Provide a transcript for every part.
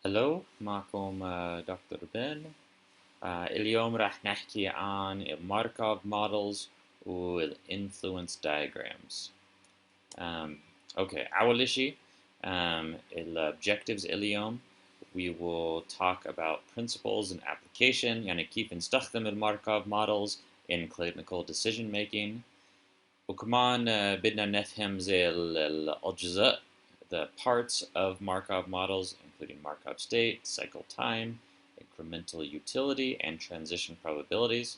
هلو معكم دكتور بن. اليوم راح نحكي عن الماركوف مودلز والinfluence diagrams. um, okay, أول إشي objectives اليوم we will talk about principles and application يعني كيف نستخدم الماركوف models in clinical decision making. وكمان بدنا نفهم زي الأجزاء the parts of Markov models, including Markov state, cycle time, incremental utility, and transition probabilities.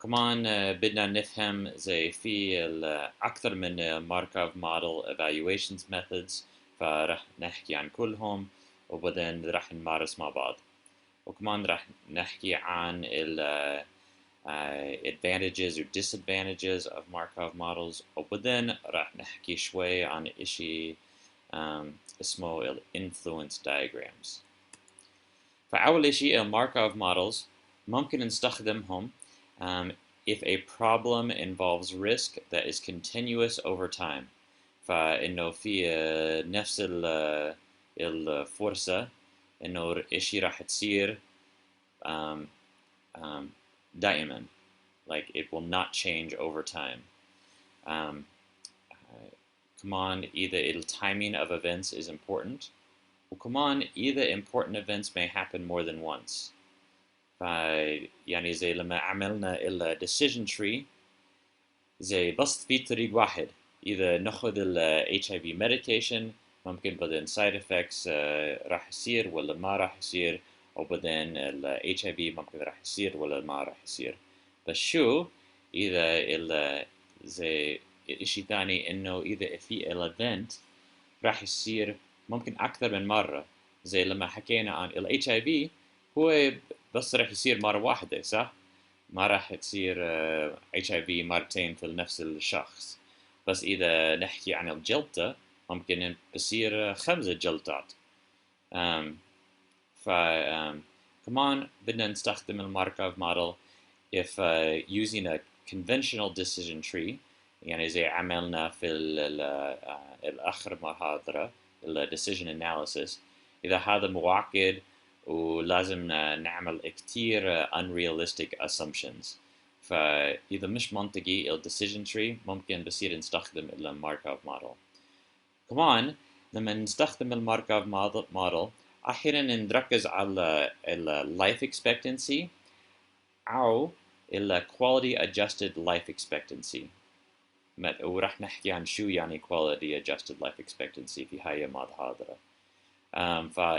كمان بدنا نفهم زي في أكثر من Markov model evaluations methods فراح نحكي عن كلهم وبعدين راح نمارس مع بعض. وكمان راح نحكي عن advantages or disadvantages of Markov models وبعدين راح نحكي شوي عن إشي اسمه influence diagrams. فأول إشي Markov models ممكن نستخدمهم if a problem involves risk that is continuous over time. فإنه في نفس الفرصة إنه إشي راح تصير دائما, like it will not change over time. كمان either the timing of events is important وكمان either important events may happen more than once. يعني زي لما عملنا decision tree زي بس في طريق واحد, إذا ناخذ HIV medication ممكن بعدين side effects راح يصير ولا ما راح يصير, وبعدين HIV ممكن راح يصير ولا ما راح يصير. بس شو إذا زي إشي ثاني إنه إذا في event راح يصير ممكن أكثر من مرة, زي لما حكينا عن HIV هو بس راح يصير مرة واحدة صح؟ ما راح تصير HIV مرتين في نفس الشخص. بس إذا نحكي عن الجلطة ممكن بصير 5 جلطات. كمان بدنا نستخدم الماركوف model if using a conventional decision tree, يعني زي عملنا في الآخر محاضرة decision analysis. إذا هذا معقد ولازم نعمل كتير unrealistic assumptions, فإذا مش منطقي decision tree ممكن بصير نستخدم الماركوف model. كمان لما نستخدم الماركوف model أحيانا نركز على life expectancy أو quality adjusted life expectancy, وراح نحكي عن شو يعني quality adjusted life expectancy في هاي المحاضرة.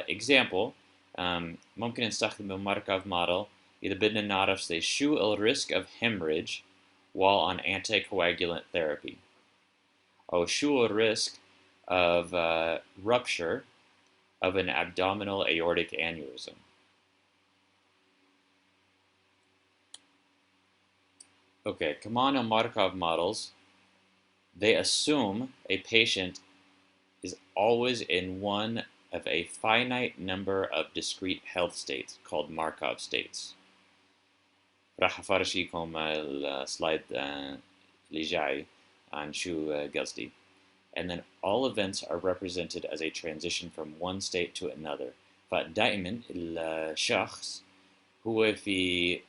example ممكن نستخدم الماركوف model إذا بدنا نعرف زي شو risk of hemorrhage while on anticoagulant therapy, أو شو risk of rupture of an abdominal aortic aneurysm. Okay, كمان Markov models, they assume a patient is always in one of a finite number of discrete health states called Markov states. راح أفرجيكم السلايد اللي جاي عن شو قصدي. And then all events are represented as a transition from one state to another. فدائما الشخص هو في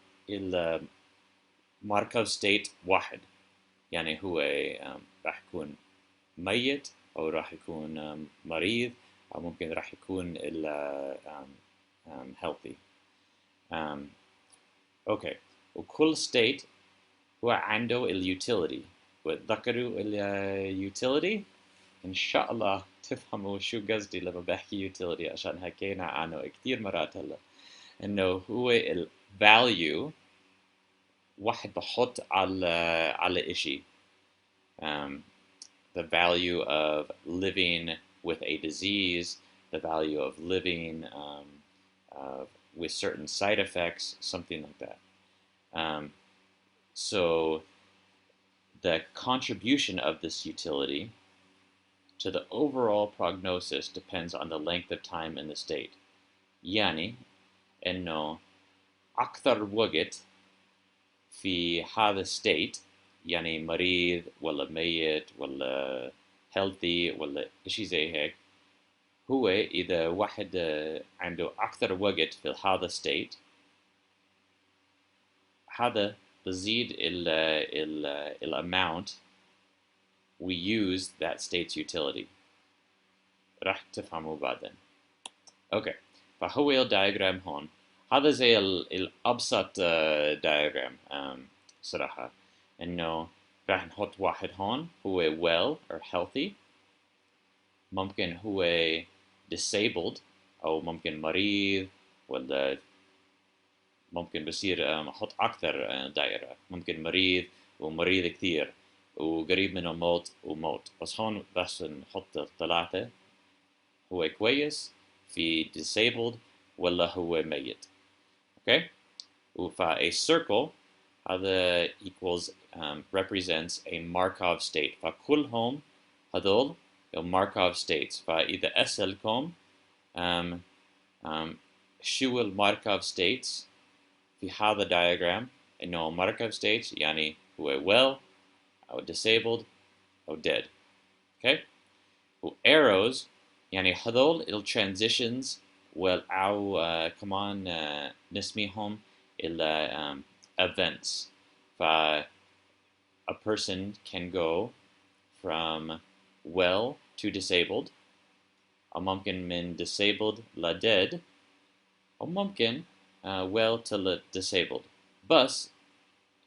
الماركوف state واحد, يعني هو راح يكون ميت أو راح يكون مريض أو ممكن راح يكون healthy. Okay, وكل state هو عنده utility, وتذكروا utility إن شاء الله تفهموا شو قصدي لما بحكي utility, عشان حكينا عنه كتير مرات هلا, إنه هو value واحد بحط على إشي. The value of living with a disease, the value of living with certain side effects, something like that. So the contribution of this utility to the overall prognosis depends on the length of time in the state. يعني إنه أكثر وقت في هذا state, يعني مريض ولا ميت ولا healthy ولا إشي زي هيك, هو إذا واحد عنده أكثر وقت في هذا state، هذا بزيد ال amount we use that state's utility. راح تفهموا بعدين. اوكي، فهو الدايجرام هون. هذا زي الأبسط دايجرام صراحة، إنه راح نحط واحد هون هو well or healthy، ممكن هو disabled أو ممكن مريض، ولا ممكن بصير أحط أكثر دائرة، ممكن مريض ومريض كثير وقريب من الموت وموت، بس هون بس نحط الثلاثة، هو كويس في disabled ولا هو ميت. اوكي، وفا a circle هذا equals represents a Markov state، فكلهم هذول Markov states. فإذا أسألكم شو Markov states في هذا diagram، إنه Markov states يعني هو well أو disabled أو dead. okay، و arrows يعني هذول ال transitions أو كمان نسميهم ال events. ف a person can go from well to disabled، أو ممكن من disabled ل dead، أو ممكن well to disabled. بس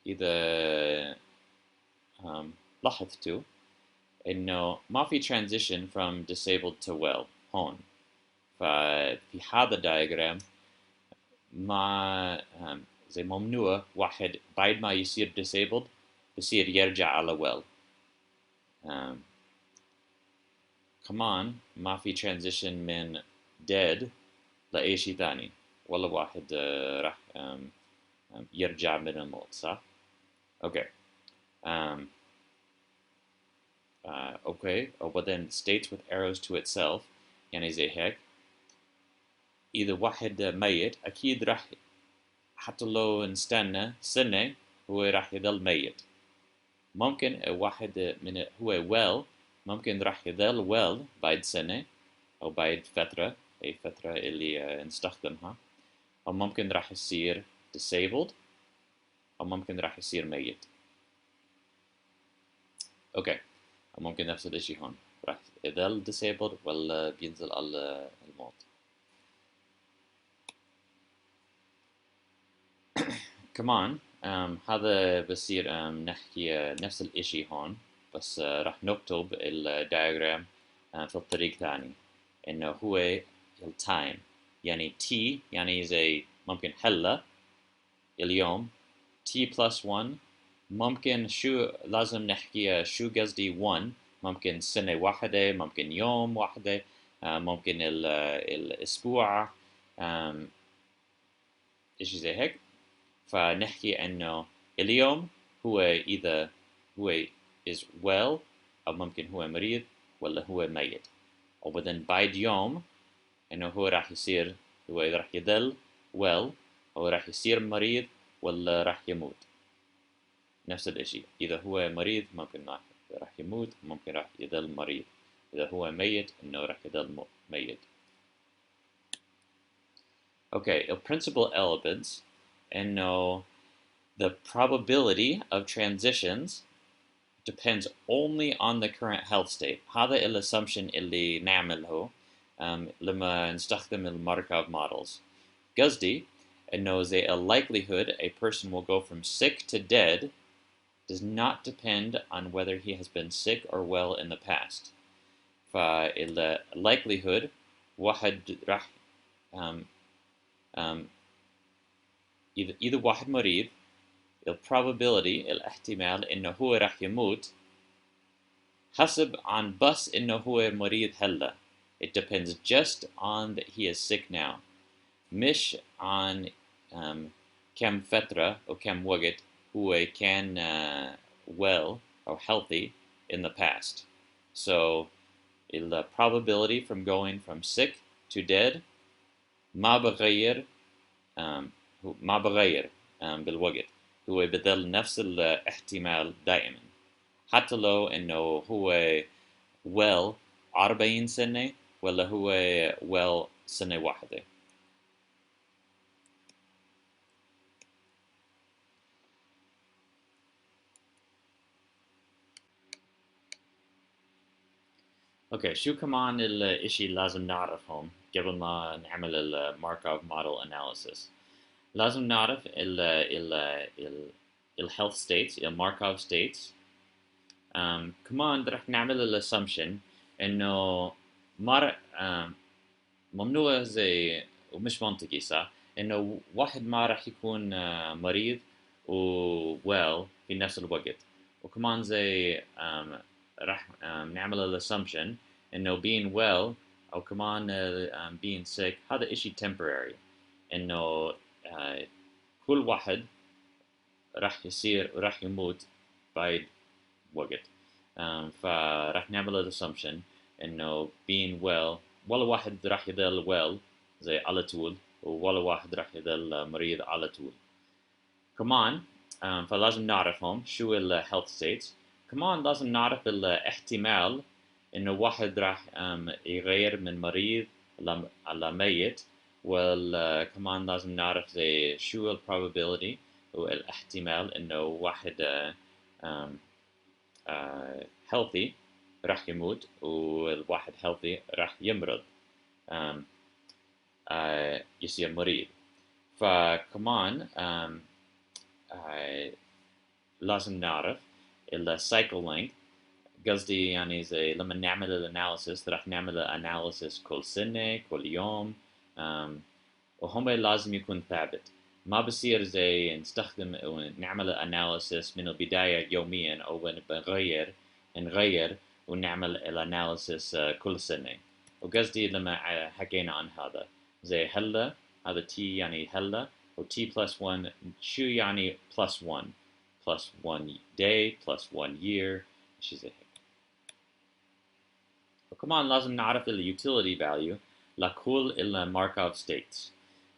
إذا لاحظتوا إنه ما في transition from disabled to well هون، ففي هذا الدايجرام ما زي ممنوع واحد بعد ما يصير disabled بصير يرجع على well. كمان ما في transition من dead لأي شيء ثاني، ولا واحد راح يرجع من الموت، صح؟ اوكي. اوكي، وبعدين states with arrows to itself يعني زي هيك. إذا واحد ميت أكيد راح حتى لو نستنى سنة هو راح يظل ميت. ممكن واحد من هو well ممكن راح يظل well بعد سنة أو بعد فترة، أي فترة اللي نستخدمها، أو ممكن راح يصير disabled، أو ممكن راح يصير ميت. أوكي، أو ممكن نفس الشيء هون راح يظل disabled ولا بينزل على الموت. كمان هذا بصير نحكي نفس الاشي هون، بس راح نكتب الدياجرام في الطريق ثاني، انه هو التايم يعني t يعني زي ممكن هلا اليوم t plus 1، ممكن شو لازم نحكي شو قصدي 1، ممكن سنة واحدة، ممكن يوم واحدة، ممكن الأسبوع، إشي زي هيك. فنحكي إنه اليوم هو إذا هو is well أو ممكن هو مريض ولا هو ميت، وبعدين بعد يوم إنه هو راح يصير هو راح يظل well أو راح يصير مريض ولا راح يموت. نفس الإشي، إذا هو مريض ممكن راح يموت، ممكن راح يظل مريض. إذا هو ميت إنه راح يظل ميت. Okay, the principal elements إنه the probability of transitions depends only on the current health state. هذا الاسsumption اللي نعمله لما نستخدم الماركوف models. قصدي إنه the likelihood a person will go from sick to dead does not depend on whether he has been sick or well in the past. فال likelihood واحد راح إذا واحد مريض probability الاحتمال إنه هو راح يموت حسب عن بس إنه هو مريض هلا. It depends just on that he is sick now، مش عن كم فترة أو كم وقت هو كان well or healthy in the past. So the probability from going from sick to dead ما بغير بالوقت، هو بظل نفس الاحتمال دائما، حتى لو إنه هو well 40 سنة ولا هو well سنة واحدة؟ اوكي، شو كمان الاشي اللي لازم نعرفهم قبل ما نعمل الماركوف موديل اناليسيس؟ لازم نعرف ال health states، ال Markov states. كمان رح نعمل الاسsumption انه مر ممنوع زي ومش منطقي صح انه واحد ما راح يكون مريض و well في نفس الوقت. وكمان زي راح نعمل الاسsumption انه being well او كمان being sick هذا اشي temporary، انه كل واحد راح يموت بعد وقت. فراح نعمل الاسsumption انه being well ولا واحد راح يضل well زي على طول، ولا واحد راح يضل مريض على طول. كمان فلازم نعرفهم شو ال health states. كمان لازم نعرف الاحتمال انه واحد راح يغير من مريض على ميت. وكمان لازم نعرف زي شو ال probability والاحتمال انه واحد healthy راح يموت والواحد healthy راح يمرض، يصير مريض. فكمان لازم نعرف السايكل length. قصدي يعني زي لما نعمل الاناليسيس راح نعمل الاناليسيس كل سنة كل يوم، وهم لازم يكون ثابت. ما بصير زي نستخدم ونعمل الاناليسيس من البداية يوميا أو نغير ونعمل الاناليسيس كل سنة. وقصدي لما حكينا عن هذا زي هلا، هذا تي يعني هلا، و t plus 1 شو يعني plus 1 plus 1 day plus 1 year شي زي هيك. وكمان لازم نعرف ال utility value لكل ال Markov states.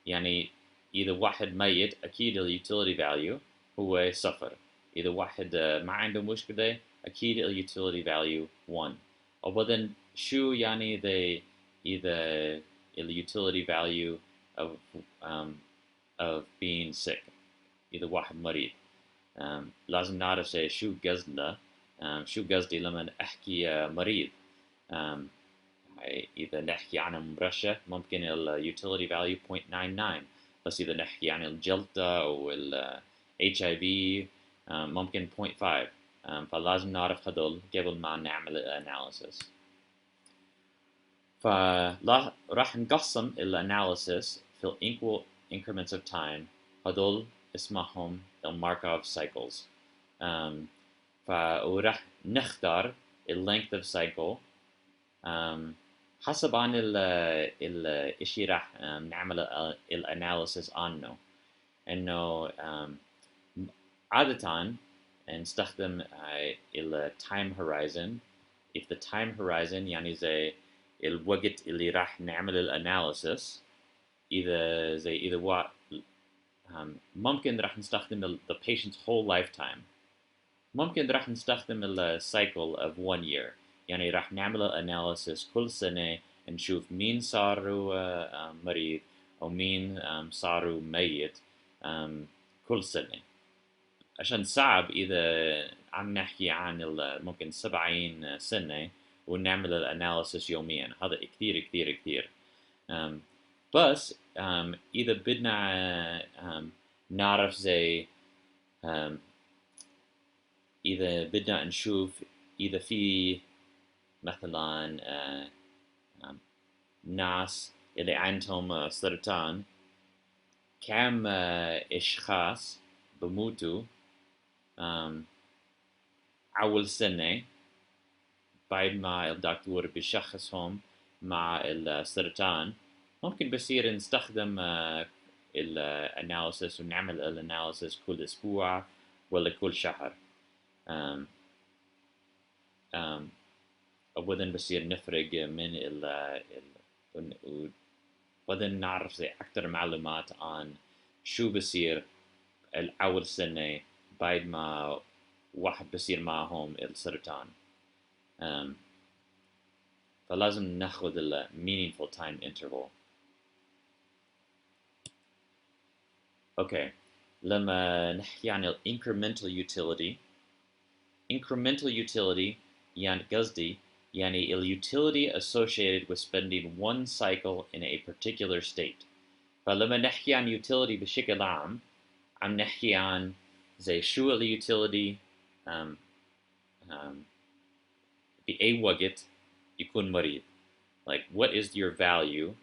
يعني إذا واحد ميت أكيد ال utility value هو صفر. إذا واحد ما عنده مشكلة أكيد ال utility value 1. وبعدين شو يعني إذا ال utility value of of being sick، إذا واحد مريض. لازم نعرف شو قصدنا، شو قصدي لما أحكي مريض. إذا نحكي عن مرشح ممكن ال utility value 0.99، بس إذا نحكي عن الجلطة أو ال HIV ممكن 0.5. فلازم نعرف هدول قبل ما نعمل الاناليسيس. فراح نقسم الاناليسيس في ال equal increments of time. هدول اسمهم ال Markov cycles. وراح نختار ال length of cycle حسب عن الاشي راح نعمل الاناليسيس عنه. انه عادة نستخدم ال time horizon. if the time horizon يعني زي الوقت اللي راح نعمل الاناليسيس. إذا ممكن راح نستخدم the patient's whole lifetime. ممكن راح نستخدم ال cycle of 1 year. يعني راح نعمل الاناليسيس كل سنة نشوف مين صاروا مريض أو مين صاروا ميت كل سنة. عشان صعب إذا عم نحكي عن ممكن 70 سنة ونعمل الاناليسيس يوميا، هذا كثير كثير كثير. بس إذا بدنا نعرف زي إذا بدنا نشوف إذا في مثلا ناس اللي عندهم سرطان كم أشخاص بموتوا أول سنة بعد ما الدكتور بيشخصهم مع السرطان. ممكن بصير نستخدم الاناليسيس ونعمل الاناليسيس كل أسبوع ولا كل شهر. وبعدين بصير نفرق من وبعدين نعرف زي أكتر معلومات عن شو بصير الأول سنة بعد ما واحد بصير معهم السرطان. فلازم ناخد ال meaningful time interval. Okay. لما نحكي عن ال incremental utility يعني قصدي يعني ال utility associated with spending one cycle in a particular state. فلما نحكي عن utility بشكل عام عم نحكي عن زي شو ال utility بأي وقت يكون مريض. Like, what is your value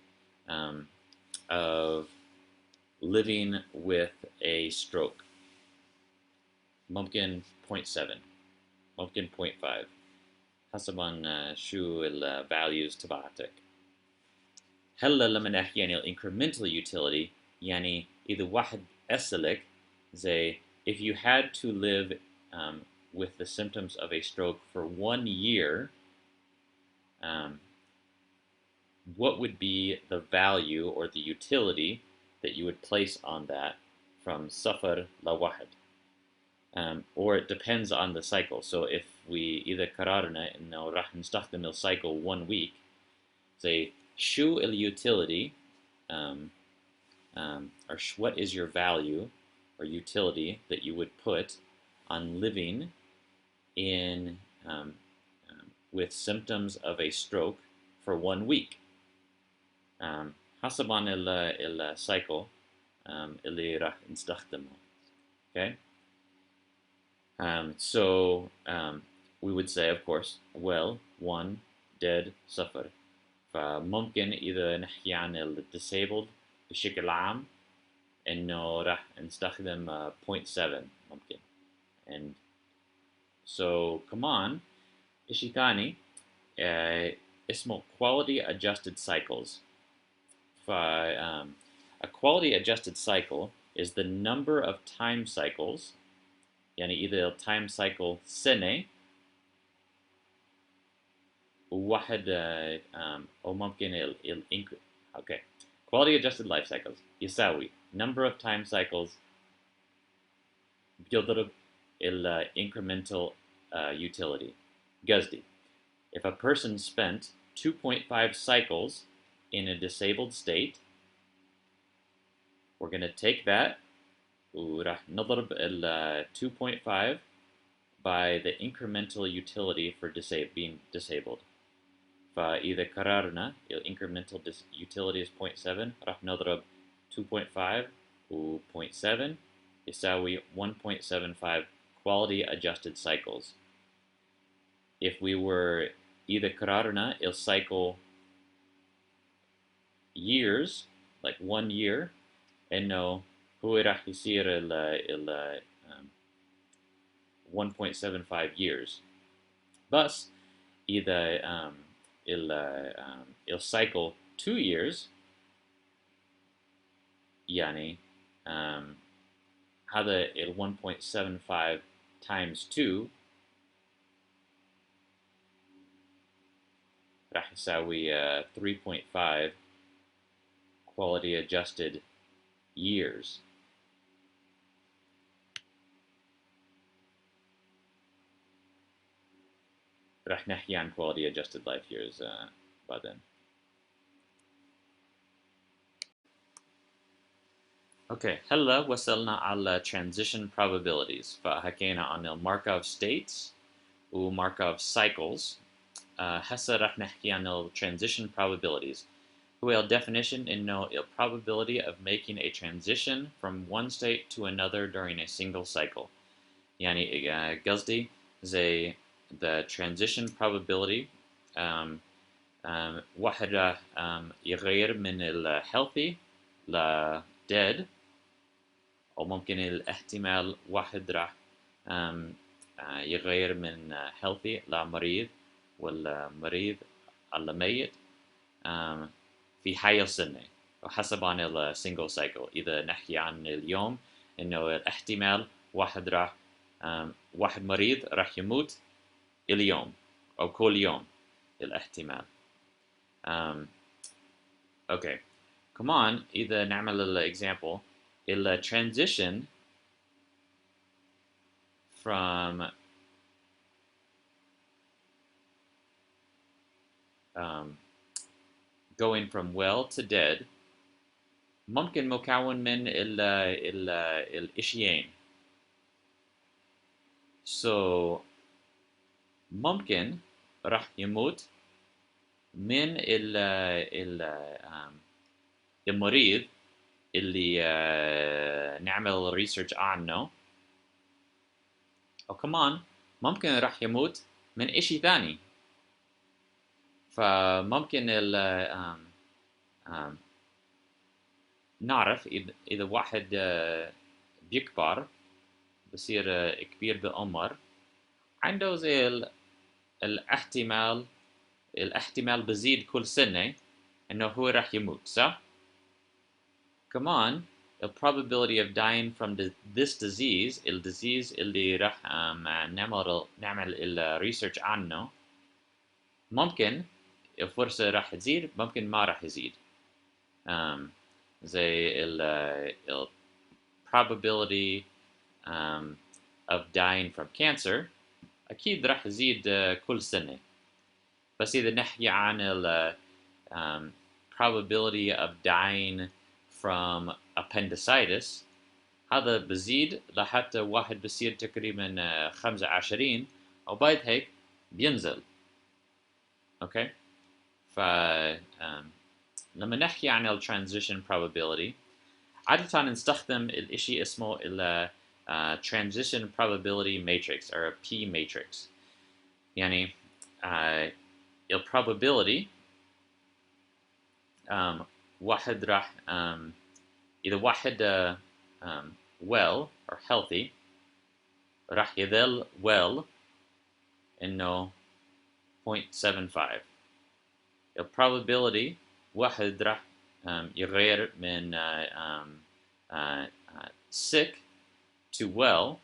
of living with a stroke? ممكن 0.7 ممكن 0.5 حسب عن شو ال values تبعتك. هلا لما نحكي عن ال incremental utility يعني إذا واحد أسألك زي if you had to live with the symptoms of a stroke for 1 year, what would be the value or the utility that you would place on that from safar la wahid? Or it depends on the cycle. So if we إذا قررنا إنه راح نستخدم الcycle 1 week, say شو utility or what is your value or utility that you would put on living in with symptoms of a stroke for 1 week. حسب عن الcycle اللي راح نستخدمه. Okay. So we would say, of course, well, 1, dead, suffer. فممكن إذا نحكي عن ال disabled بشكل عام إنه راح نستخدم 0.7 ممكن. And so كمان إشي ثاني اسمه quality adjusted cycles. A quality adjusted cycle is the number of time cycles يعني إذا time cycle سنة وواحد أو ممكن okay. Quality adjusted life cycles يساوي number of time cycles بيضرب ال incremental utility. قصدي if a person spent 2.5 cycles in a disabled state, we're going to take that وراح نضرب ال 2.5 by the incremental utility for being disabled. فإذا قررنا ال incremental utility is 0.7 راح نضرب 2.5 و 0.7 يساوي 1.75 quality adjusted cycles. If we were إذا قررنا ال cycle years, like 1 year, إنه هو راح يصير ال 1.75 years. بس إذا ال cycle 2 years يعني هذا ال 1.75 times 2 راح يساوي 3.5 quality adjusted years. راح نحكي عن quality adjusted life years بعدين. Okay, هلا وصلنا على transition probabilities. فحكينا عن ال Markov states و Markov cycles. هسه راح نحكي عن ال transition probabilities. هو ال definition إنه ال probability of making a transition from one state to another during a single cycle. يعني قصدي زي the transition probability واحد راح يغير من ال healthy ل dead أو ممكن الاحتمال واحد راح يغير من healthy لمريض ولا مريض على ميت في حي السنة وحسب عن ال single cycle. إذا نحكي عن اليوم إنه الاحتمال واحد راح واحد مريض راح يموت اليوم أو كل يوم الاحتمال. Okay. كمان إذا نعمل ال example ال transition from um, going from well to dead ممكن مكون من الإشيين. So ممكن راح يموت من المريض اللي نعمل ريسيرش عنه، أو كمان ممكن راح يموت من إشي ثاني. فممكن نعرف إذا واحد بيكبر بصير كبير بالعمر عنده زي الاحتمال بزيد كل سنة إنه هو راح يموت، صح؟ كمان the probability of dying from this disease الديزيز اللي راح نعمل الريسيرش عنه ممكن الفرصة راح تزيد ممكن ما راح يزيد. زي ال probability of dying from cancer أكيد راح يزيد كل سنة. بس إذا نحكي عن ال probability of dying from appendicitis هذا بزيد لحتى واحد بصير تقريبا 25 وبعد هيك بينزل. اوكي. ف لما نحكي عن ال transition probability عادة نستخدم الاشي اسمه ال transition probability matrix or P matrix. يعني ال probability واحد راح إذا واحد well or healthy راح يظل well إنه 0.75. ال probability واحد راح يغير من sick to well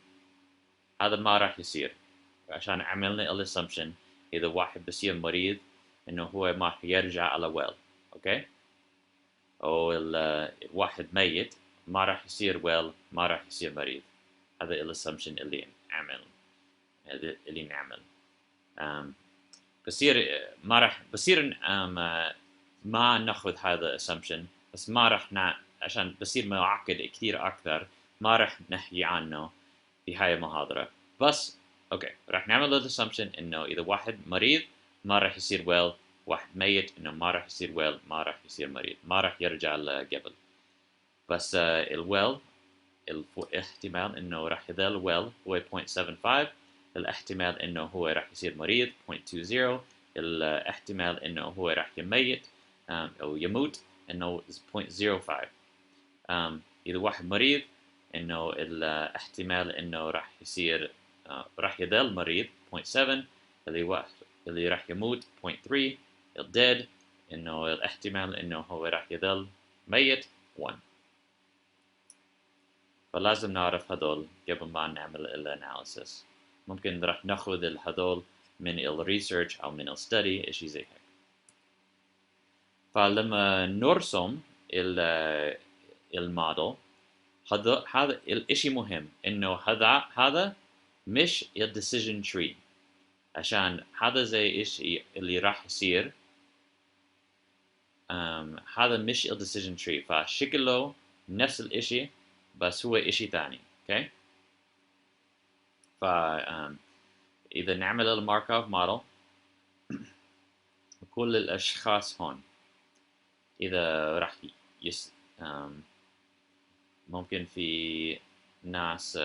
هذا ما راح يصير عشان عملنا ال assumption إذا واحد بصير مريض إنه هو ما راح يرجع على well. أوكي. أو الواحد ميت ما راح يصير well ما راح يصير مريض. هذا ال assumption اللي نعمل. بصير ما راح بصير ما ناخذ هذا assumption بس ما راح عشان بصير معقد كثير أكثر ما راح نحكي عنه في هاي المحاضرة. بس أوكي راح نعمل ال assumption إنه إذا واحد مريض ما راح يصير well واحد ميت إنه ما راح يصير well ما راح يصير مريض ما راح يرجع لقبل. بس ال well الاحتمال إنه راح يظل well هو 0.75. الاحتمال إنه هو راح يصير مريض 0.20. الاحتمال إنه هو راح يميت أو يموت إنه 0.05. إذا واحد مريض إنه الاحتمال إنه راح يصير راح يظل مريض 0.7. اللي راح يموت 0.3. الdead إنه الاحتمال إنه هو راح يظل ميت 1. فلازم نعرف هذول قبل ما نعمل الاناليسيس. ممكن راح ناخذ هذول من الريسيرش أو من الستدي إشي زي هيك. فلما نرسم الموديل هذا الإشي مهم إنه هذا مش الديسيجن تري عشان هذا زي إشي اللي راح يصير هذا مش الديسيجن تري فشكله نفس الإشي بس هو إشي ثاني. اوكي. إذا نعمل الماركوف موديل كل الأشخاص هون إذا راح ممكن في ناس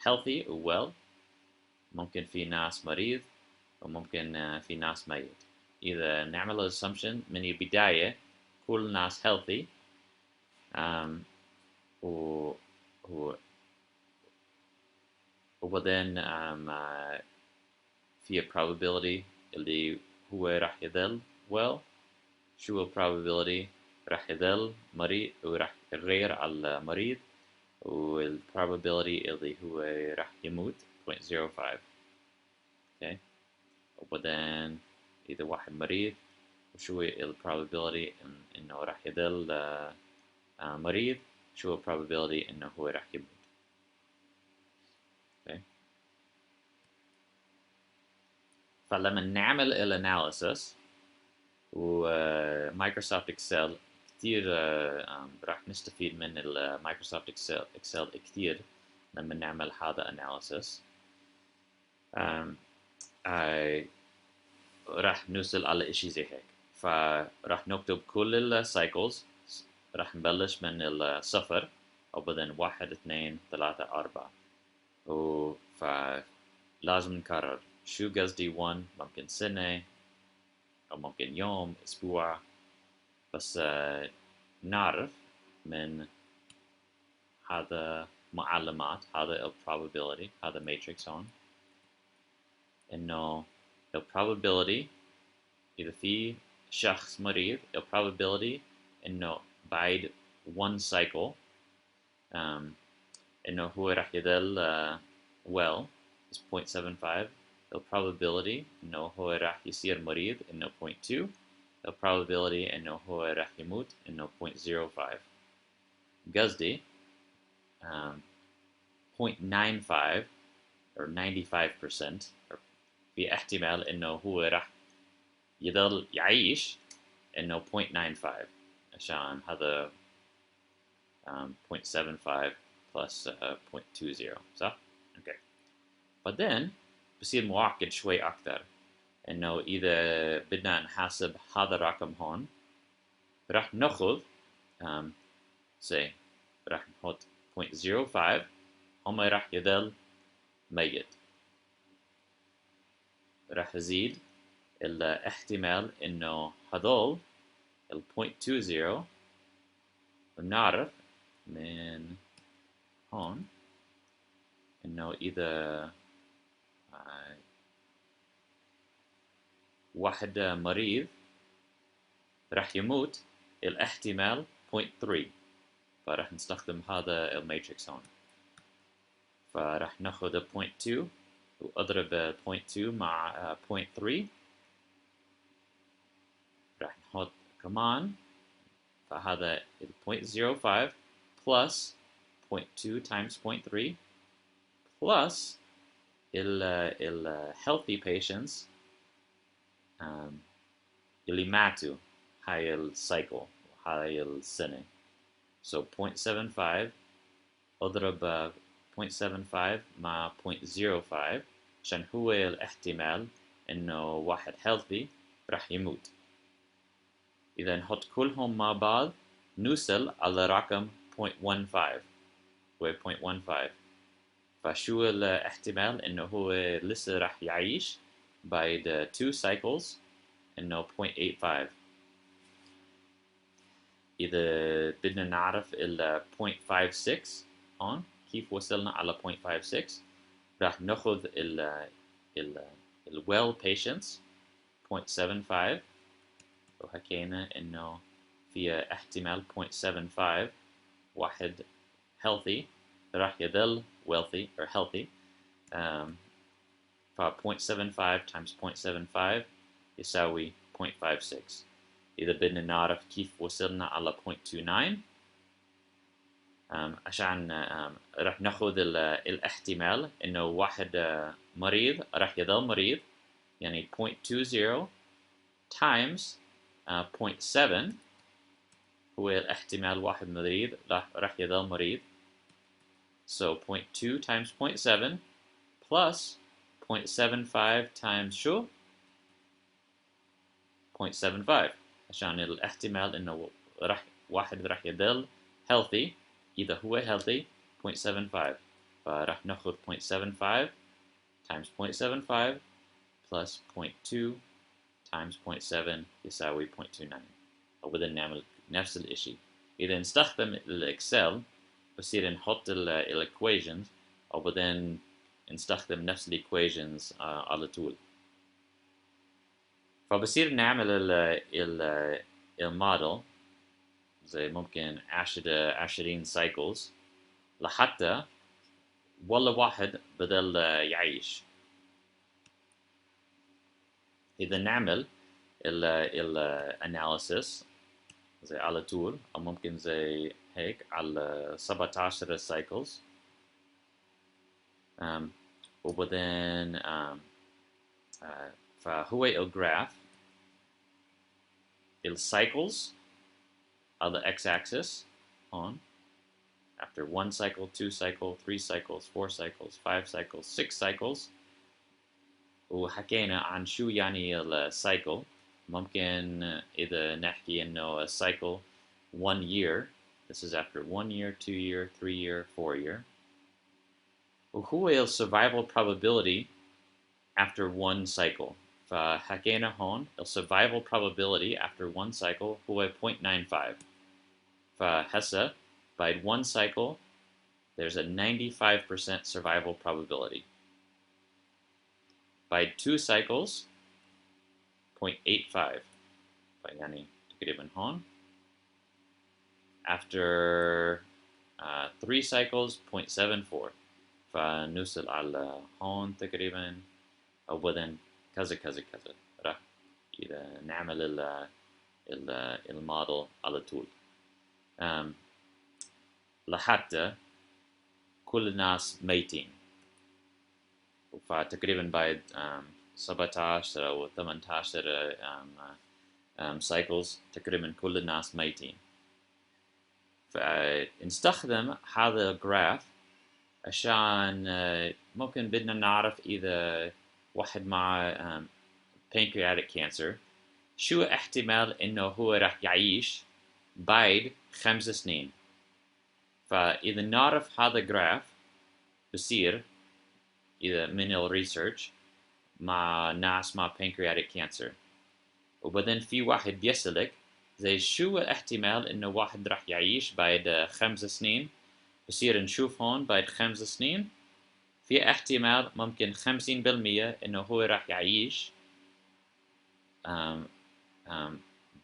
healthy و well ممكن في ناس مريض وممكن في ناس ميت. إذا نعمل assumption من البداية كل الناس healthy وبعدين في probability اللي هو راح يظل well شو probability راح يظل مريض وراح يغير على المريض probability اللي هو راح يموت 0.05. okay. وبعدين إذا واحد مريض وشو probability إنه راح يظل مريض شو probability إنه هو راح يموت. okay. فلما نعمل الاناليسيس ومايكروسوفت اكسل كتير راح نستفيد من المايكروسوفت اكسل كتير لما نعمل هذا analysis. راح نوصل على اشي زي هيك. فراح نكتب كل السايكلز. راح نبلش من الصفر وبعدين 1 2 3 4 فلازم نكرر شو قصدي 1 ممكن سنة أو ممكن يوم أسبوع بس نعرف من هذا معلومات هذا ال probability هذا matrix هون إنه ال probability إذا في شخص مريض ال probability إنه بعد one cycle إنه هو راح يضل well is 0.75. ال probability إنه هو راح يصير مريض إنه 0.2. ال probability إنه هو راح يموت إنه 0.05. قصدي 0.95 or 95% في احتمال إنه هو راح يضل يعيش إنه 0.95 عشان هذا 0.75 plus 0.20 صح؟ اوكي. بعدين بصير معقد شوي أكثر إنه إذا بدنا نحاسب هذا الرقم هون راح ناخذ say راح نحط 0.05 هم راح يضل ميت. راح يزيد الاحتمال إنه هذول ال 0.20 بنعرف من هون إنه إذا واحد مريض راح يموت الاحتمال 0.3 فراح نستخدم هذا الماتريكس هون. فراح ناخذ 0.2 واضرب 0.2 مع 0.3 راح نحط كمان فهذا 0.05 plus 0.2 times 0.3 plus ال healthy patients اللي ماتوا هاي السايكل هاي السنة. So 0.75 اضرب 0.75 مع 0.05 عشان هو الاحتمال انه واحد healthy راح يموت. إذا نحط كلهم مع بعض نوصل على رقم 0.15 هو 0.15 فشو الاحتمال انه هو لسه راح يعيش بعد 2 cycles انه 0.85. إذا بدنا نعرف ال 0.56 هون كيف وصلنا على 0.56 راح ناخذ ال well patients 0.75 وحكينا إنه فيها احتمال 0.75 واحد healthy راح يضل wealthy or healthy ف 0.75 times 0.75 يساوي 0.56. إذا بدنا نعرف كيف وصلنا على 0.29 عشان راح ناخذ الاحتمال إنه واحد مريض راح يضل مريض يعني 0.20 times 0.7 هو الاحتمال واحد مريض راح يضل مريض. So 0.2 times 0.7 plus 0.75 times شو؟ 0.75 عشان الاحتمال إنه واحد راح يضل healthy إذا هو healthy 0.75 فراح ناخذ 0.75 times 0.75 plus 0.2 times 0.7 يساوي 0.29 وبدنا نعمل نفس الإشي. إذا نستخدم الإكسل بصير نحط الإيكويشنز وبعدين نستخدم نفس الإيكويشنز على طول. فبصير نعمل الموديل زي ممكن 20 سايكلز لحتى ولا واحد بدل يعيش. إذا نعمل الاناليسيس زي على طول أو ممكن زي هيك على 17 سايكلز وبعدين فهو الجراف الcycles on the x-axis on after 1 cycle, 2 cycle, 3 cycles, 4 cycles, 5 cycles, 6 cycles. وحكينا عن شو يعني السايكل. ممكن إذا نحكي إنه cycle 1 year. This is after 1 year, 2 year, 3 year, 4 year. وهو ال survival probability after 1 cycle. فحكينا هون ال survival probability after 1 cycle هو 0.95. فهسه by 1 cycle there's a 95% survival probability. By 2 cycles 0.85. يعني تقريبا هون. After 3 cycles 0.74. فنوصل على هون تقريبا أو within كذا كذا كذا. راح إذا نعمل الموديل على طول. لحتى كل الناس ميتين. فتقريبا بعد 17 أو 18 cycles تقريبا كل الناس ميتين. فنستخدم هذا الجراف عشان ممكن بدنا نعرف إذا واحد مع pancreatic cancer شو احتمال إنه هو راح يعيش بعد 5 سنين. فإذا نعرف هذا الجراف بصير إذا من الريسيرش مع ناس مع pancreatic cancer وبعدين في واحد بيسألك زي شو الاحتمال إنه واحد راح يعيش بعد 5 سنين. بصير نشوف هون بعد 5 سنين في احتمال ممكن 50% إنه هو راح يعيش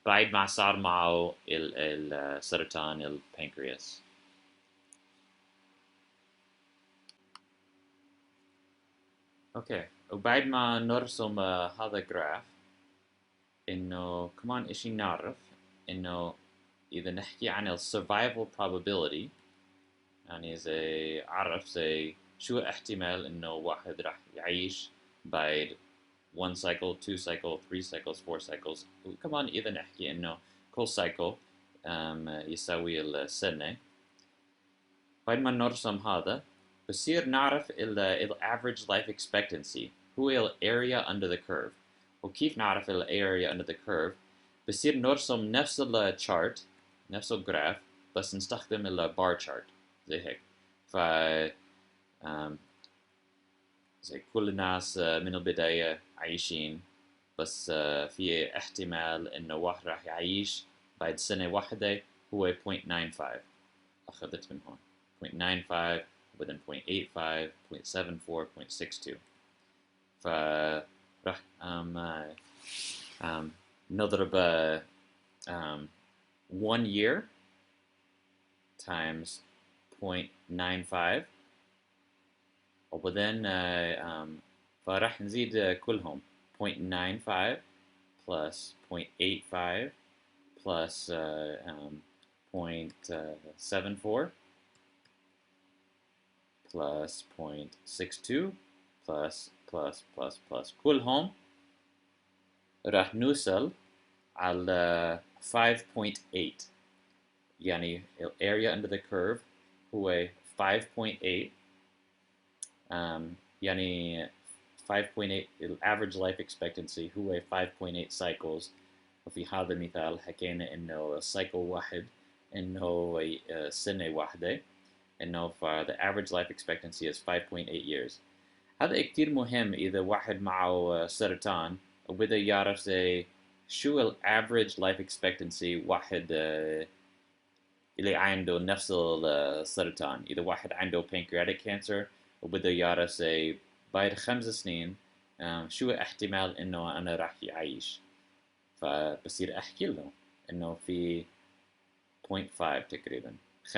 بعد ما صار معه السرطان البنكرياس. اوكي وبعد ما نرسم هذا الجراف انه كمان اشي نعرف انه اذا نحكي عن ال survival probability يعني زي عرف زي شو احتمال انه واحد راح يعيش بعد 1 cycle 2 cycle 3 cycles 4 cycles. وكمان اذا نحكي انه كل cycle يساوي السنة. بعد ما نرسم هذا بصير نعرف ال average life expectancy هو ال area under the curve. وكيف نعرف ال area under the curve؟ بصير نرسم نفس ال chart نفس الجراف بس نستخدم ال bar chart زي هيك. ف زي كل الناس من البداية عايشين بس في احتمال إنه واحد راح يعيش بعد سنة واحدة هو 0.95. أخذت من هون 0.95 within 0.85 0.74 0.62. فراح نضرب 1 year times 0.95 وبعدين فراح نزيد كلهم 0.95 plus 0.85 plus 0.74 plus 0.62 plus كلهم راح نوصل على 5.8. يعني ال area under the curve هو 5.8. يعني 5.8 ال average life expectancy هو 5.8 cycles. وفي هذا المثال حكينا إنه cycle واحد إنه سنة واحدة إنه the average life expectancy is 5.8 years. هذا كتير مهم إذا واحد معه سرطان وبدأ يعرف زي شو ال average life expectancy واحد اللي عنده نفس السرطان. إذا واحد عنده pancreatic cancer وبدأ يعرف زي بعد 5 سنين شو احتمال إنه أنا راح يعيش. فبصير أحكي له إنه في 0.5 تقريبا 50%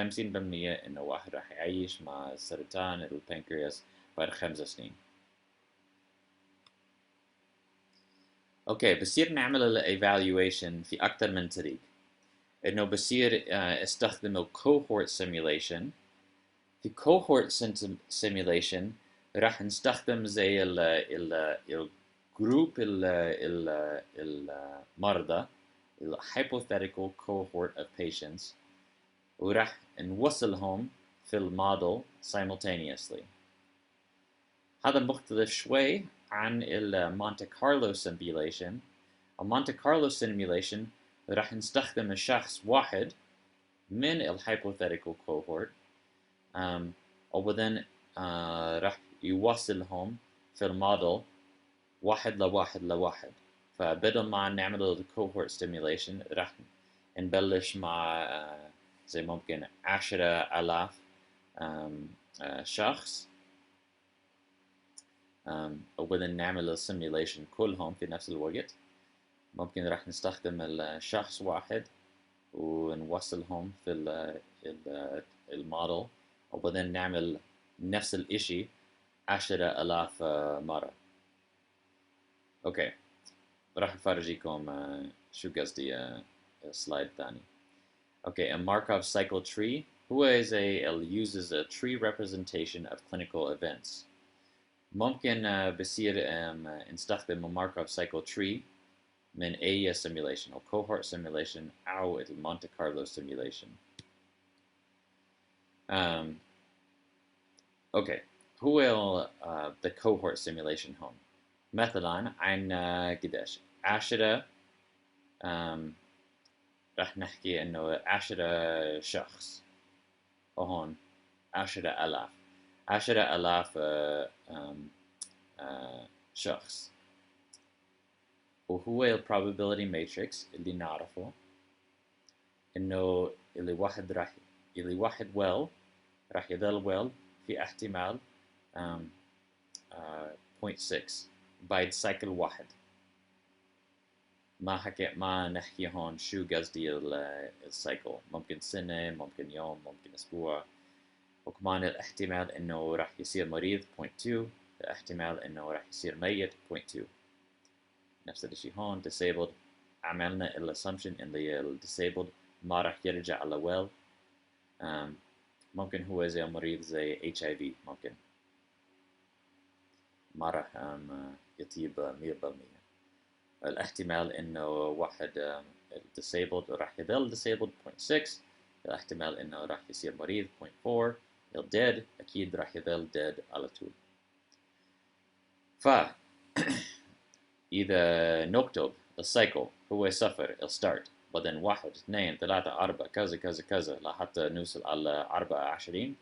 إنه واحد راح يعيش مع سرطان البنكرياس بعد 5 سنين. أوكي بصير نعمل ال evaluation في أكثر من طريق. إنه بصير استخدم ال cohort simulation. في cohort simulation راح نستخدم زي ال group المرضى hypothetical cohort of patients وراح نوصلهم في الموديل simultaneously. هذا مختلف شوي عن Monte Carlo simulation. Monte Carlo simulation راح نستخدم الشخص واحد من hypothetical cohort وبعدين راح يوصلهم في الموديل واحد لواحد لواحد. فبدل ما نعمل cohort stimulation راح نبلش مع زي ممكن 10,000 شخص وبعدين نعمل السيميوليشن كلهم في نفس الوقت. ممكن راح نستخدم الشخص واحد ونوصلهم في الموديل وبعدين نعمل نفس الإشي 10,000 مرة. أوكي، راح أفرجيكم شو قصدي سلايد ثاني. Okay, a Markov cycle tree uses a tree representation of clinical events. ممكن بصير نستخدم Markov cycle tree من أي simulation أو cohort simulation أو Monte Carlo simulation. Okay, هو the cohort simulation هون. مثلا عن قديش 10 راح نحكي إنه 10 شخص وهون 10,000 شخص. وهو ال probability matrix اللي نعرفه إنه اللي واحد well راح يظل well في احتمال 0.6 بعد سايكل واحد. ما نحكي هون شو قصدي السايكل، ممكن سنة، ممكن يوم، ممكن أسبوع. وكمان الاحتمال إنه راح يصير مريض 0.2، الاحتمال إنه راح يصير ميت 0.2. نفس الشيء هون disabled عملنا الاسsumption إن ال disabled ما راح يرجع على well. ممكن هو زي مريض زي HIV ممكن ما راح يطيب 100%. الاحتمال إنه واحد disabled راح يظل disabled 0.6. الاحتمال إنه راح يصير مريض 0.4. dead أكيد راح يظل dead على طول. إذا نكتب السايكل هو 0 الستارت بعدين 1 2 3 4 كذا كذا كذا لحتى نوصل على 24.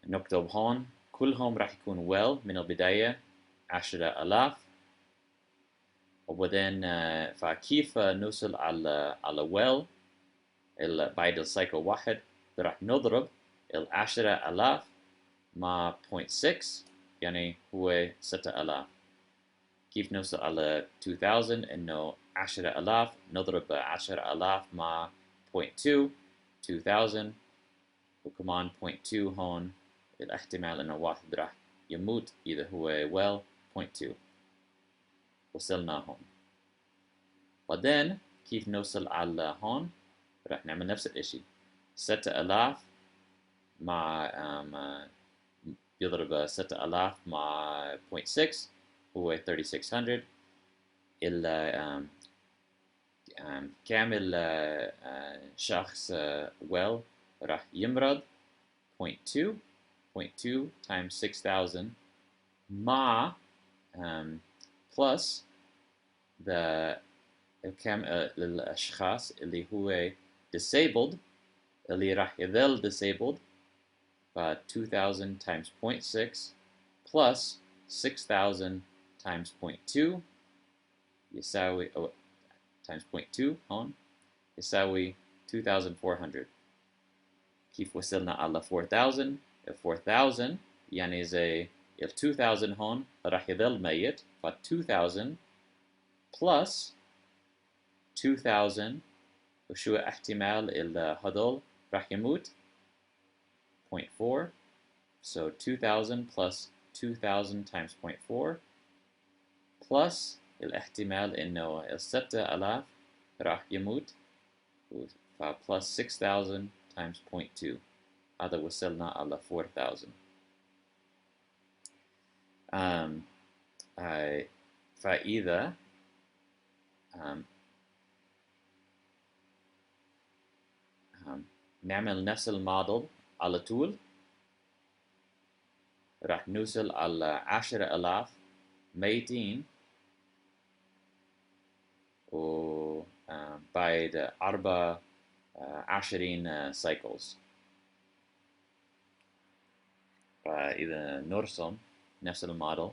نكتب هون كلهم راح يكون well من البداية 10,000 وبعدين فكيف نوصل على well بعد السايكل واحد راح نضرب 10,000 مع 0.6 يعني هو 6,000. كيف نوصل على 2000 إنه 10,000 نضرب 10,000 مع 0.2 2000 وكمان 0.2 هون الاحتمال إنه واحد راح يموت إذا هو well 0.2. وصلنا هون. بعدين كيف نوصل على هون راح نعمل نفس الإشي 6,000 مع يضرب 6,000 مع 0.6 هو 3600. كامل شخص well راح يمرض 0.2 times 6000 مع plus الأشخاص اللي هو disabled اللي راح يظل disabled 2000 times 0.6 plus 6000 times 0.2 يساوي times 0.2 هون يساوي 2400. كيف وصلنا على 4000؟ 4000 يعني زي 2000 هون راح يظل ميت ف 2000 plus 2000 وشو احتمال هذول راح يموت 0.4. So 2000 plus 2000 times 0.4 plus الاحتمال إنه 6000 راح يموت ف plus 6000 times 0.2 هذا وصلنا على 4000. فإذا نعمل نفس الموديل على طول. راح نوصل على 10,000 ميتين بعد 24 cycles. فإذا نرسم نفس الموديل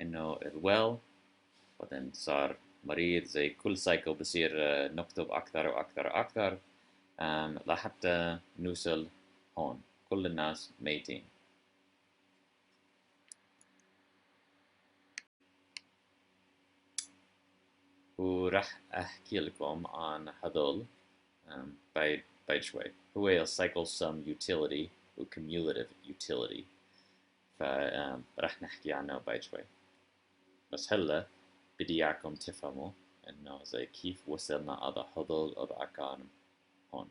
إنه الويل بعدين صار مريض زي كل سايكل بصير نكتب أكثر وأكثر وأكثر لحتى نوصل هون كل الناس ميتين. وراح أحكي لكم عن هذول بعد شوي. هو السايكل سم utility و cumulative utility، فراح نحكي عنه بعد شوي. بس هلا بدي إياكم تفهموا إنه زي كيف وصلنا على هذول الأرقام هون.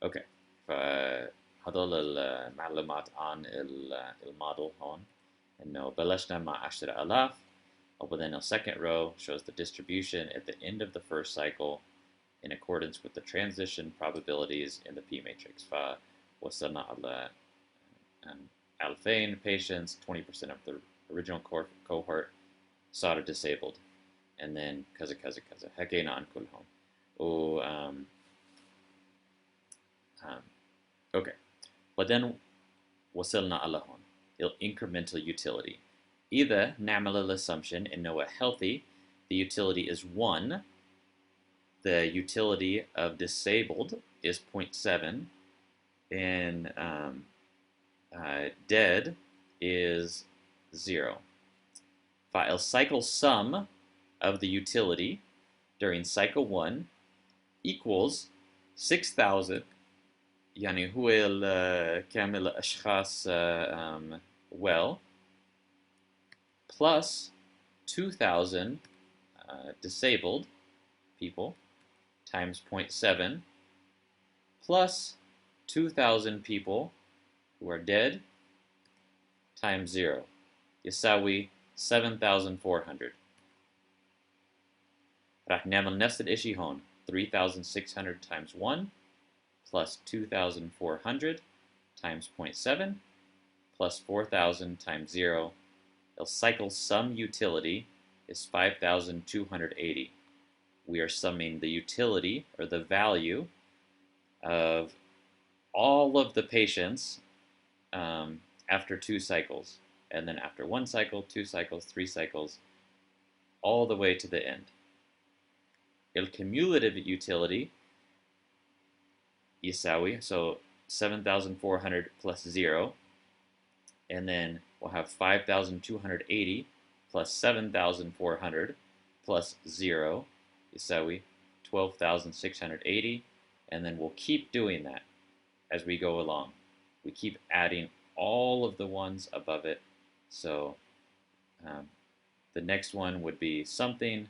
اوكي فهذول المعلومات عن الموديل هون، انه بلشنا مع 10,000 وبعدين the second row shows the distribution at the end of the first cycle in accordance with the transition probabilities in the P matrix. فوصلنا على 2000 patients, 20% of the original cohort صاروا disabled, and then كذا كذا كذا حكينا عن كلهم. و اوكي بعدين وصلنا على هون incremental utility. إذا نعمل الاسsumption إنه healthy the utility is 1, the utility of disabled is 0.7, and dead is 0. Cycle sum of the utility during cycle 1 equals 6,000. يعني هو كامل الأشخاص well plus 2,000 disabled people times 0.7 plus 2,000 people who are dead times 0 يساوي 7,400. راح نعمل نفس الإشي هون 3,600 times 1 plus 2,400 times 0.7 plus 4,000 times 0. The cycle sum utility is 5,280. We are summing the utility, or the value, of all of the patients after 2 cycles, and then after 1 cycle, 2 cycles, 3 cycles, all the way to the end. The cumulative utility يساوي, so 7,400 plus 0, and then we'll have 5,280 plus 7,400 plus 0 يساوي 12,680, and then we'll keep doing that as we go along. We keep adding all of the ones above it, so the next one would be something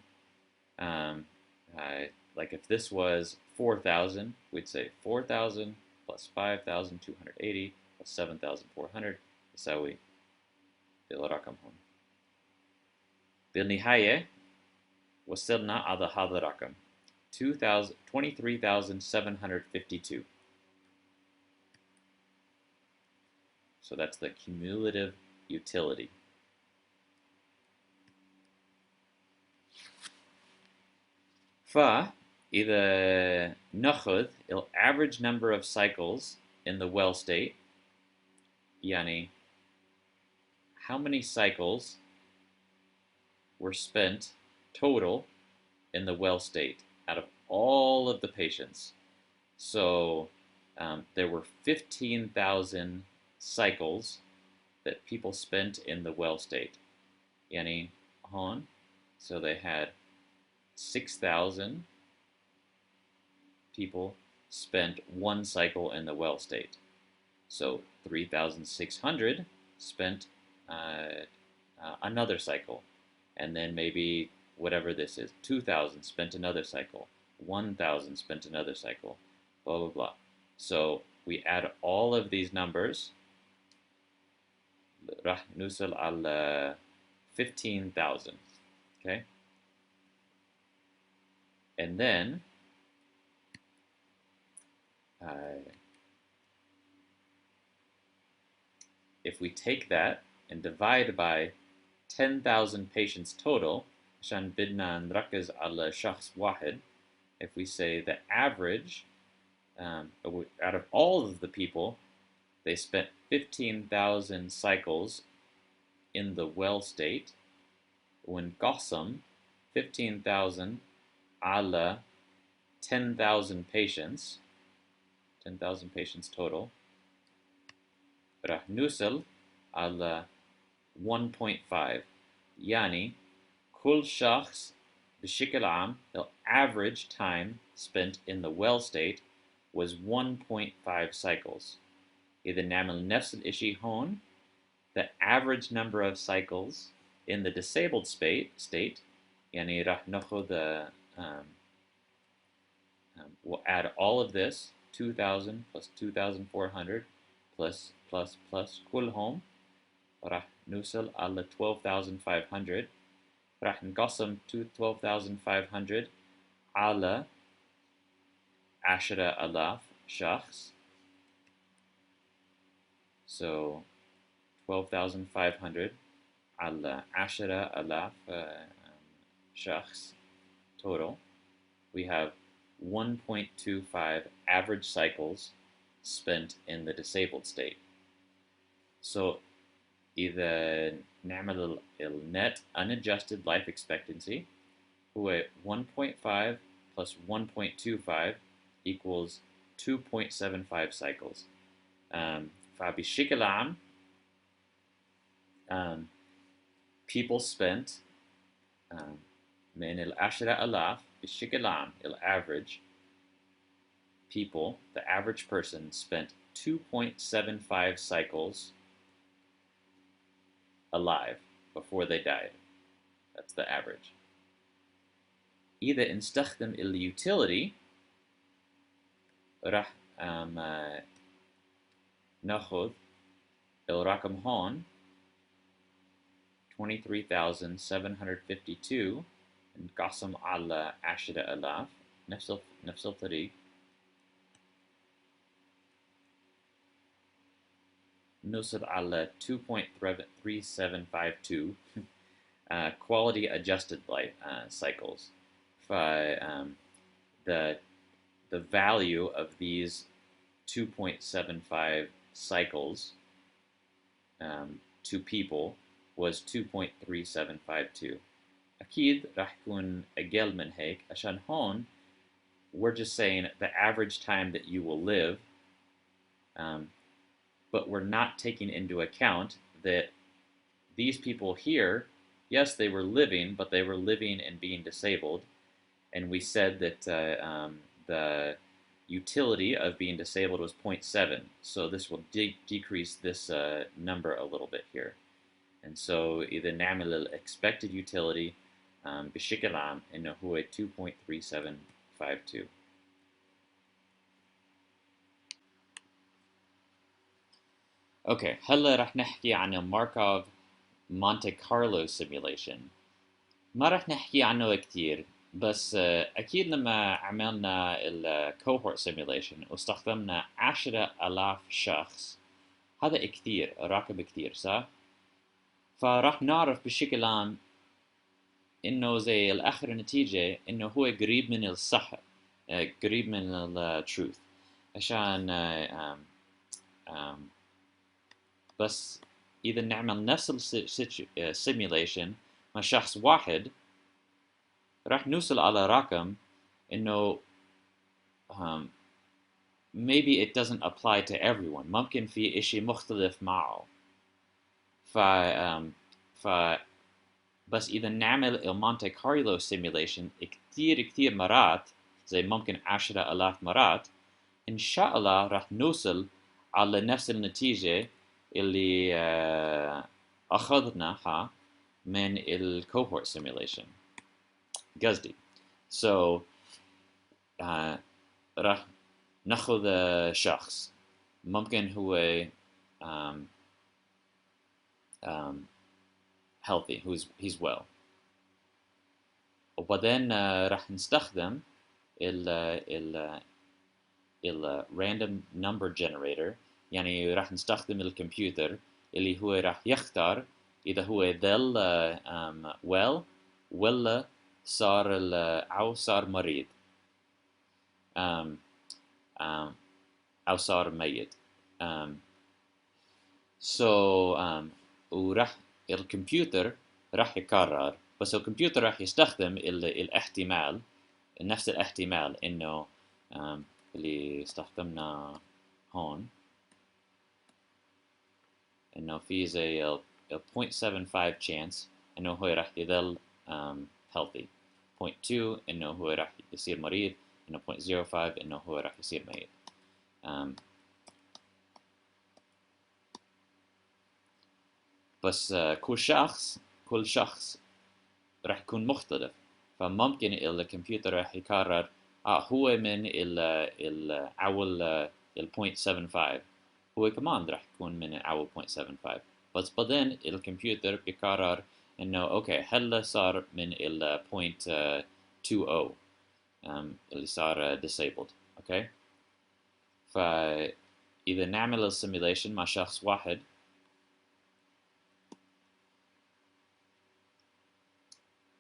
like if this was 4,000, we'd say 4,000 plus 5,280 plus 7,400 يساوي الرقم هون. بالنهاية وصلنا على هذا الرقم 23,752. So that's the cumulative utility. فإذا نأخذ the average number of cycles in the well state، يعني how many cycles were spent total in the well state out of all of the patients. So there were 15,000 cycles that people spent in the well state. Yani hon, so they had 6,000 people spent 1 cycle in the well state. So 3,600 spent another cycle, and then maybe whatever this is, 2,000 spent another cycle, 1,000 spent another cycle, blah blah blah. So we add all of these numbers, راح نوصل على 15,000. Okay. And then if we take that and divide by 10,000 patients total, عشان بدنا نركز على شخص واحد, if we say the average out of all of the people, they spent 15,000 cycles in the well state. When Qasam 15,000 على 10,000 patients, 10,000 patients total, راح نوصل على 1.5. يعني كل شخص بشكل عام, the average time spent in the well state was 1.5 cycles. إذا نعمل نفس الإشي هون, the average number of cycles in the disabled state, يعني راح ناخذ we'll add all of this, 2,000 plus 2,400 plus كلهم, راح نوصل على 12,500. راح نقسم 12,500 على 10,000 شخص. So 12,500 على 10,000 شخص total. We have 1.25 average cycles spent in the disabled state. So إذا نعمل net unadjusted life expectancy هو 1.5 plus 1.25 equals 2.75 cycles. فبشكل عام people spent من 10,000 بشكل عام average people, the average person spent 2.75 cycles alive before they died. That's the average. إذا نستخدم utility راح ناخذ الرقم هون 23,752 نقسم على 10,000 نفس الطريق. نوصل على 2.3752 quality adjusted life cycles. The value of these 2.75 cycles to people was 2.3752. أكيد راح يكون أقل من هيك عشان هون we're just saying the average time that you will live, but we're not taking into account that these people here, yes, they were living, but they were living and being disabled. And we said that the utility of being disabled was 0.7. So this will decrease this number a little bit here. And so إذا نعمل expected utility بشكل عام إنه هو 2.3752. Okay, هلا رح نحكي عن الماركوف مونte كارلو simulation. ما رح نحكي عنه كتير, بس أكيد لما عملنا cohort simulation واستخدمنا 10,000 شخص, هذا كتير, رقم كتير, صح؟ فراح نعرف بشكل عام إنه زي الآخر النتيجة إنه هو قريب من الصح, قريب من truth. عشان بس إذا نعمل نفس simulation مع شخص واحد راح نوصل على رقم إنه maybe it doesn't apply to everyone. ممكن في إشي مختلف معه. بس إذا نعمل المونte كارلو simulation كتير مرات, زي ممكن 10,000 مرات, إن شاء الله راح نوصل على نفس النتيجة اللي أخذناها من cohort simulation. قصدي. So راح ناخذ شخص ممكن هو healthy, he's well. وبعدين راح نستخدم ال random number generator. يعني راح نستخدم الكمبيوتر اللي هو راح يختار إذا هو ظل well ولا صار أو صار مريض um, um, أو صار ميت. So وراح الكمبيوتر راح يقرر، بس الكمبيوتر راح يستخدم الاحتمال، نفس الاحتمال إنه اللي استخدمنا هون، إنه في زي ال 0.75 chance إنه هو راح يظل healthy، 0.2 إنه هو راح يصير مريض، إنه 0.05 إنه هو راح يصير ميت. بس كل شخص راح يكون مختلف، فممكن الكمبيوتر راح يقرر هو من أول ال 0.75، هو كمان راح يكون من أول 0.75، بس بعدين الكمبيوتر بيقرر إنه أوكي هلا صار من ال 0.20 اللي صار disabled. أوكي، فإذا نعمل السيميليشن مع شخص واحد،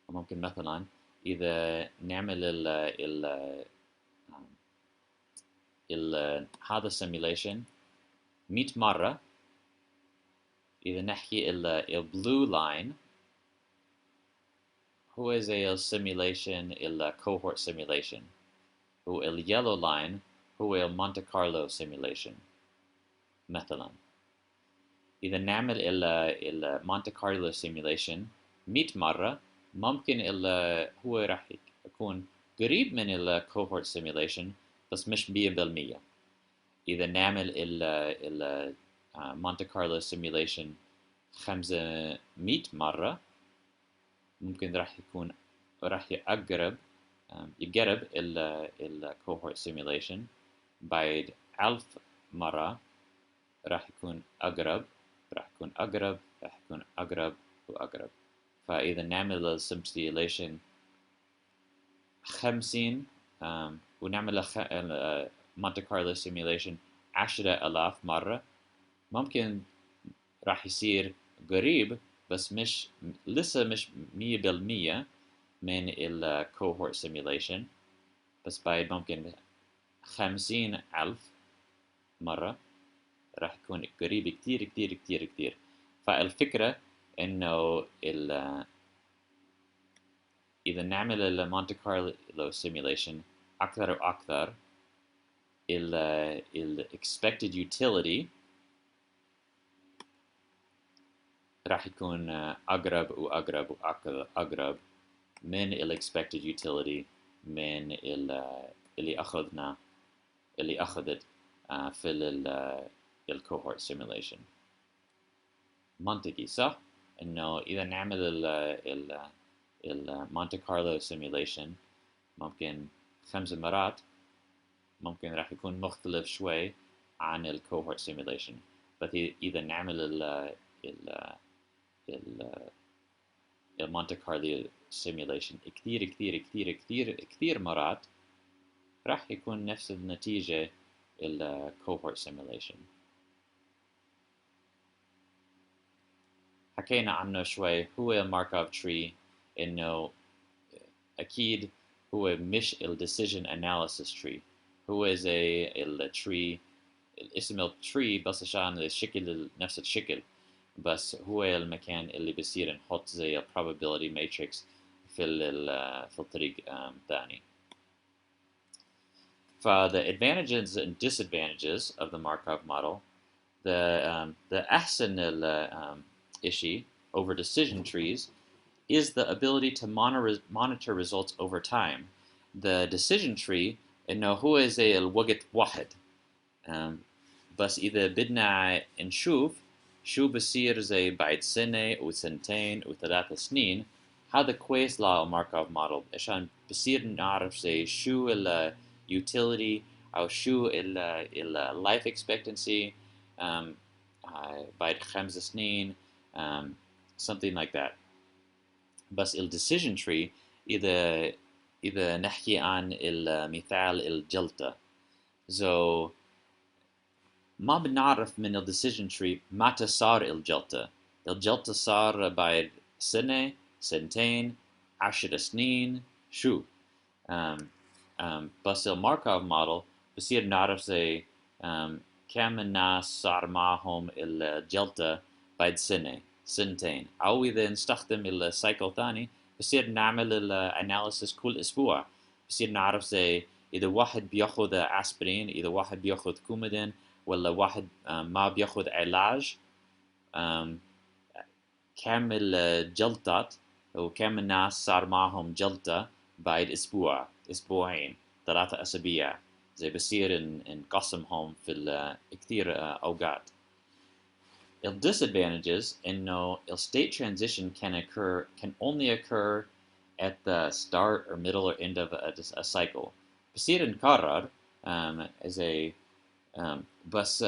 ممكن مثلا إذا نعمل هذا السيميليشن 100 مرة، إذا نحكي البلو لاين هو زي السيميليشن الكوهورت سيميليشن، واليلو لاين هو المونte كارلو سيميليشن. مثلا إذا نعمل المونte كارلو سيميليشن 100 مرة، ممكن هو راح يكون قريب من الكوهورت سيميليشن بس مش 100%. إذا نعمل ال مونte كارلو سيميليشن 500 مرة، ممكن راح يقرب الكوهورت سيميليشن. بعد 1000 مرة راح يكون أقرب وأقرب. فإذا نعمل السيميليشن 50 ونعمل مونte كارلو سيميليشن 10,000 مرة، ممكن راح يصير قريب بس لسه مش 100% من الكوهورت سيميليشن، بس بعد ممكن 50,000 مرة راح يكون قريب كتير كتير كتير كتير. فالفكرة إنه إذا نعمل المونte كارلو سيميليشن أكثر وأكثر، expected utility راح يكون أقرب وأقرب من expected utility من اللي أخذت في الكوهورت سيميليشن. منطقي صح؟ إنه إذا نعمل المونte كارلو سيميليشن ممكن 5 مرات، ممكن راح يكون مختلف شوي عن الكوهورت سيميليشن. بس إذا نعمل المونte كارلو سيميليشن كتير كتير كتير كتير كتير مرات، راح يكون نفس النتيجة الكوهورت سيميليشن. حكينا عنه شوي. هو الماركوف تري إنه أكيد هو مش decision analysis tree، هو زي التري، الاسم التري بس عشان الشكل نفس الشكل، بس هو المكان اللي بصير نحط زي probability matrix في الطريق ثاني. The advantages and disadvantages of the Markov model, the أحسن issue over decision trees is the ability to monitor results over time. The decision tree إنه هو زي الوقت واحد، بس إذا بدنا نشوف شو بصير زي بعد سنة وسنتين وثلاث سنين، هذا كويس للماركوف موديل عشان بصير نعرف زي شو utility أو شو life expectancy بعد 5 سنين something like that. بس decision tree إذا إذا نحكي عن المثال الجلطة. So ما بنعرف من ال decision tree متى صار الجلطة. الجلطة صار بعد سنة، سنتين، 10 سنين، شو. بس الماركوف موديل بصير نعرف زي كم الناس صار معهم الجلطة بعد سنة، سنتين، أو إذا نستخدم السايكل ثاني بصير نعمل الاناليسيس كل أسبوع. بصير نعرف زي إذا واحد بياخذ أسبرين، إذا واحد بياخذ كوميدين، ولا واحد ما بياخذ علاج. كم الجلطات وكم الناس صار معهم جلطة بعد أسبوع، أسبوعين، 3 أسابيع. زي بصير نقسمهم في كثير أوقات. The disadvantages إنه state transition can only occur at the start or middle or end of a cycle. بصير نكرر زي بس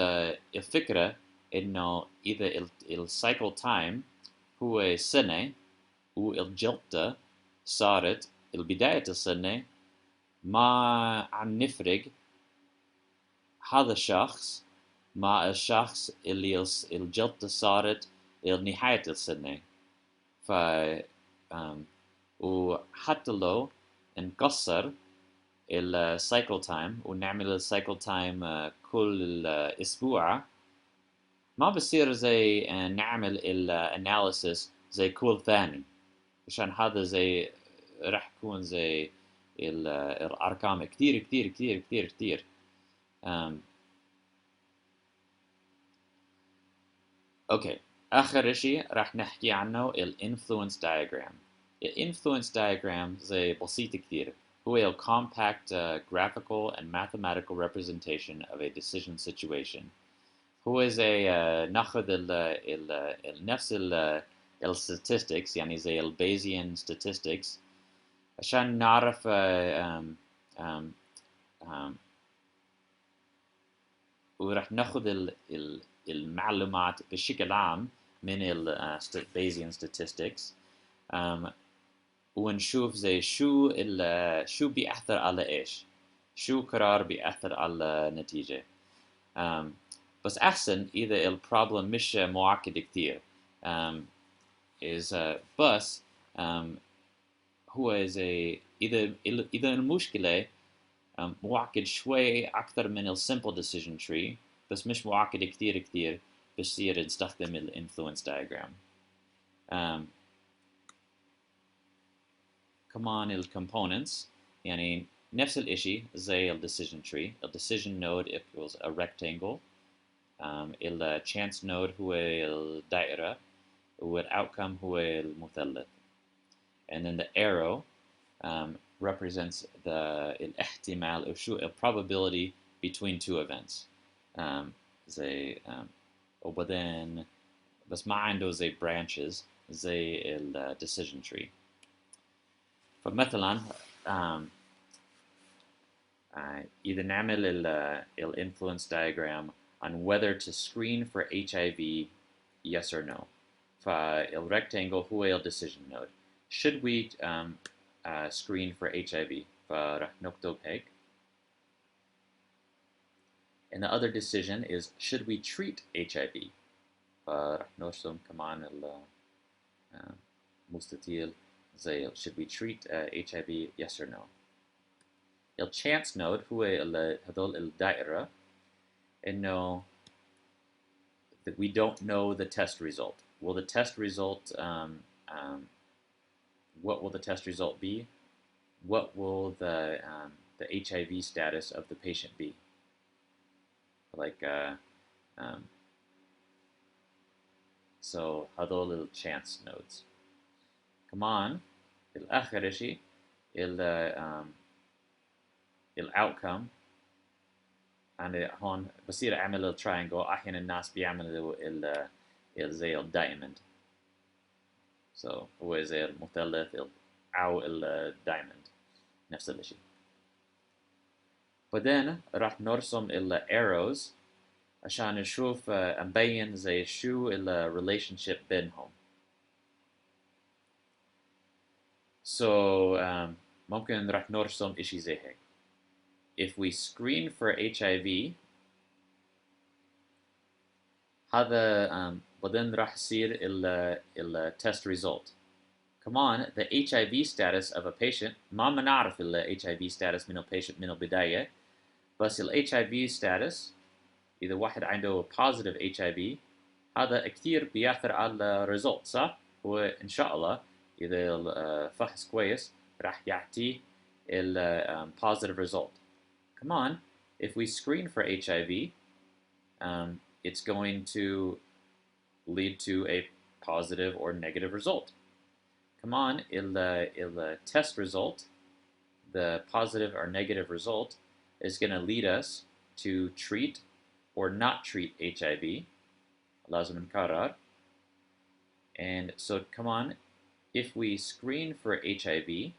الفكرة إنه إذا السايكل تايم هو سنة والجلطة صارت بداية السنة، ما عم نفرق هذا الشخص مع الشخص اللي الجلطة صارت نهاية السنة. ف وحتى لو نقصر السايكل تايم ونعمل السايكل تايم كل أسبوع، ما بصير زي نعمل الاناليسيس زي كل ثاني، عشان هذا زي راح يكون زي الأرقام كتير كتير كتير كتير كتير. اوكي، آخر إشي راح نحكي عنه الانفلونس diagram. الانفلونس diagram زي بسيط كتير، هو ال compact graphical and mathematical representation of a decision situation. هو زي ناخذ نفس statistics، يعني زي Bayesian statistics، عشان نعرف وراح ناخذ المعلومات بشكل عام من Bayesian statistics، ونشوف زي شو بيأثر على إيش، شو قرار بيأثر على النتيجة. بس أحسن إذا البروبلم مش معقد كتير. بس هو زي إذا المشكلة معقد شوي أكثر من ال simple decision tree، بس مش معقد كتير كتير، بصير نستخدم ال influence diagram. كمان ال components يعني نفس الإشي زي ال decision tree. ال decision node equals a rectangle. ال chance node هو الدائرة، وال outcome هو المثلث. And then the arrow represents الاحتمال أو شو probability between two events. زي وبعدين بس ما عنده زي branches زي ال decision tree. فمثلا إذا نعمل ال influence diagram on whether to screen for HIV, yes or no. فال rectangle هو ال decision node. Should we screen for HIV? فراح نكتب هيك. And the other decision is, should we treat HIV? فراح نرسم كمان المستطيل زي should we treat HIV, yes or no. ال chance node هو هذول الدائرة إنه that we don't know the test result. Will the test result what will the test result be? What will the HIV status of the patient be? Like so هذول ال chance nodes. كمان الآخر شيء ال outcome. أنا هون بصير أعمل ال triangle. أحيانا الناس بيعملوا زي ال diamond. So هو زي المثلث أو ال diamond نفس الشيء. بعدين راح نرسم ال arrows عشان نشوف نبين زي شو ال relationship بينهم. So ممكن راح نرسم إشي زي هيك. If we screen for HIV هذا بعدين راح يصير ال test result. كمان the HIV status of a patient ما بنعرف ال HIV status من البيشنت من البداية، بس ال HIV status إذا واحد عنده positive HIV هذا كثير بيأثر على الريزلت صح؟ هو إن شاء الله إذا الفحص كويس راح يعطي ال positive result. كمان if we screen for HIV it's going to lead to a positive or negative result. كمان the test result, the positive or negative result, is going to lead us to treat or not treat HIV. لازم نكرر. And so كمان if we screen for HIV,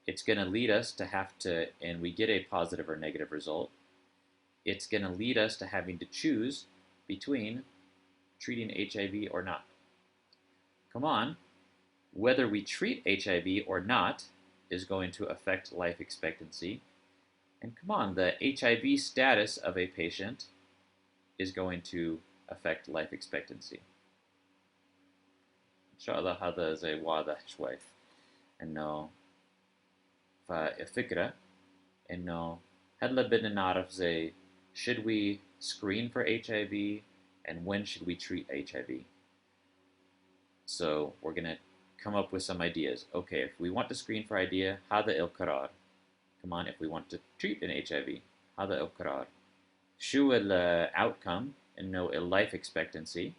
it's going to lead us to have to, and we get a positive or negative result, it's going to lead us to having to choose between treating HIV or not. Come on, whether we treat HIV or not is going to affect life expectancy. And come on, the HIV status of a patient is going to affect life expectancy. إن شاء الله هذا زي واضح شوي إنه فالفكرة إنه هلا بدنا نعرف زي should we screen for HIV and when should we treat HIV. So we're gonna come up with some ideas. Okay, if we want to screen for idea هذا القرار. Come on, if we want to treat an HIV هذا القرار. شو ال outcome إنه ال life expectancy.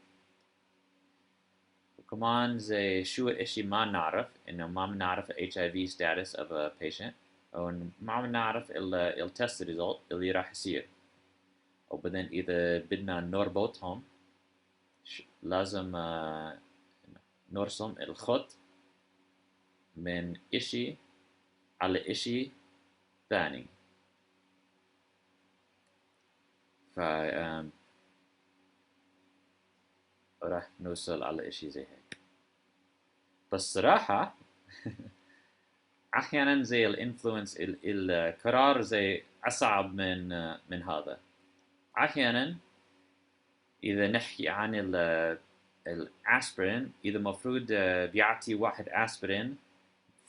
وكمان زي شو الاشي ما نعرف إنه ما بنعرف HIV status of a patient أو ما بنعرف ال test result اللي راح يصير. وبعدين إذا بدنا نربطهم لازم نرسم الخط من إشي على إشي ثاني. ف راح نوصل على إشي زي هيك. بس صراحة أحيانا زي الانفلونس القرار زي أصعب من هذا. أحيانا إذا نحكي عن الأسبرين إذا مفروض بيعطي واحد أسبرين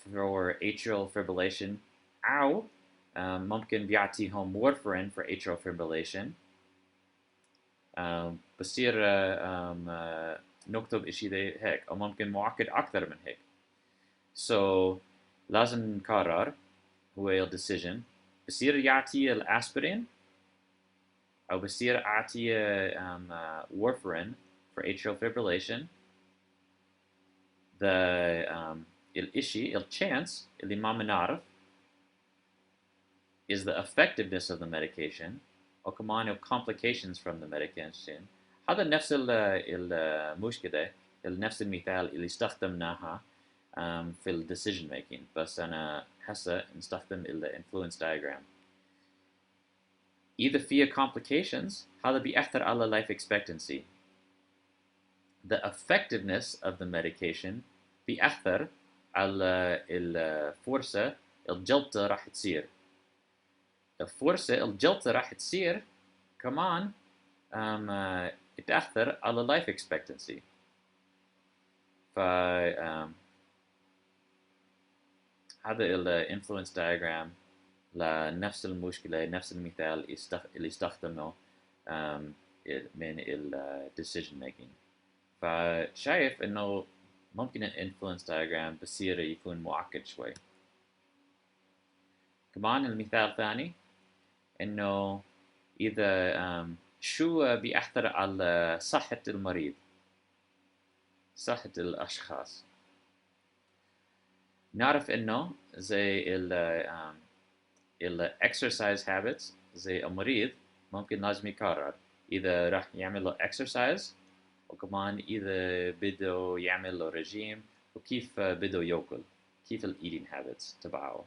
for atrial fibrillation أو ممكن بيعطيهم warfarin for atrial fibrillation. بصير نكتب إشي زي هيك أو ممكن معقد أكثر من هيك. So لازم نقرر هو الديسيجن بصير يعطي الأسبرين أو بصير أعطي warfarin for atrial fibrillation. الإشي الchance اللي ما بنعرف is the effectiveness of the medication أو كمان complications from the medication. هذا نفس المشكلة نفس المثال اللي استخدمناها في ال decision making بس أنا هسه نستخدم ال influence diagram. إذا فيها complications هذا بيأثر على life expectancy. The effectiveness of the medication بيأثر على الفرصة الجلطة راح تصير. الفرصة الجلطة راح تصير كمان تأثر على life expectancy. ف هذا ال influence diagram لنفس المشكلة نفس المثال اللي استخدمه من ال decision making. فشايف إنه ممكن ال influence diagram بصير يكون معقد شوي. كمان المثال ثاني إنه إذا شو بيأثر على صحة المريض صحة الأشخاص. نعرف إنه زي ال exercise habits زي المريض ممكن لازم يكرر إذا راح يعمل له exercise وكمان إذا بده يعمل له رجيم وكيف بده يأكل كيف ال eating habits تبعه.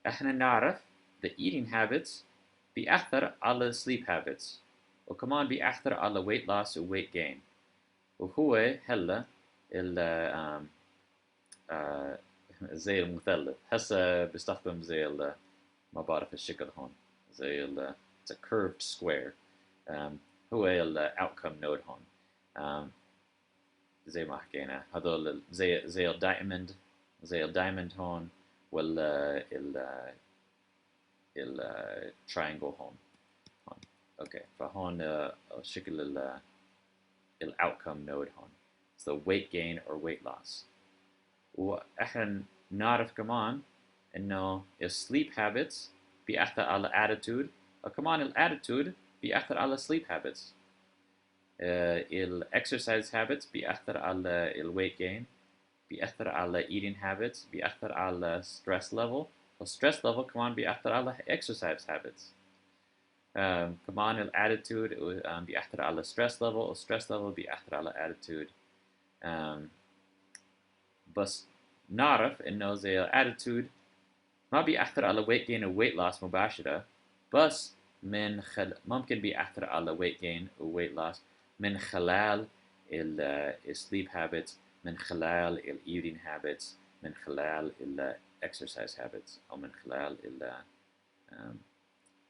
إحنا نعرف the eating habits بيأثر على sleep habits وكمان بيأثر على weight loss و weight gain. وهو هلا زي المثلث. هسه بستخدم زي ما بعرف الشكل هون، زي it's a curved square. هو ال outcome node هون. زي ما حكينا هذول زي الدايموند، زي الدايموند هون، ولا ال triangle هون. اوكي، فهون شكل ال outcome node هون. So weight gain or weight loss. واحنا نعرف كمان انه ال sleep habits بيأثر على attitude، وكمان ال attitude بيأثر على sleep habits. ال exercise habits بيأثر على ال weight gain، بيأثر على eating habits، بيأثر على stress level، وال stress level كمان بيأثر على exercise habits. كمان ال attitude بيأثر على stress level، وال stress level بيأثر على attitude. بس نعرف انه زي ال attitude ما بيأثر على weight gain و weight loss مباشرة، بس ممكن بيأثر على weight gain و weight loss من خلال ال sleep habits، من خلال ال eating habits، من خلال ال exercise habits، أو من خلال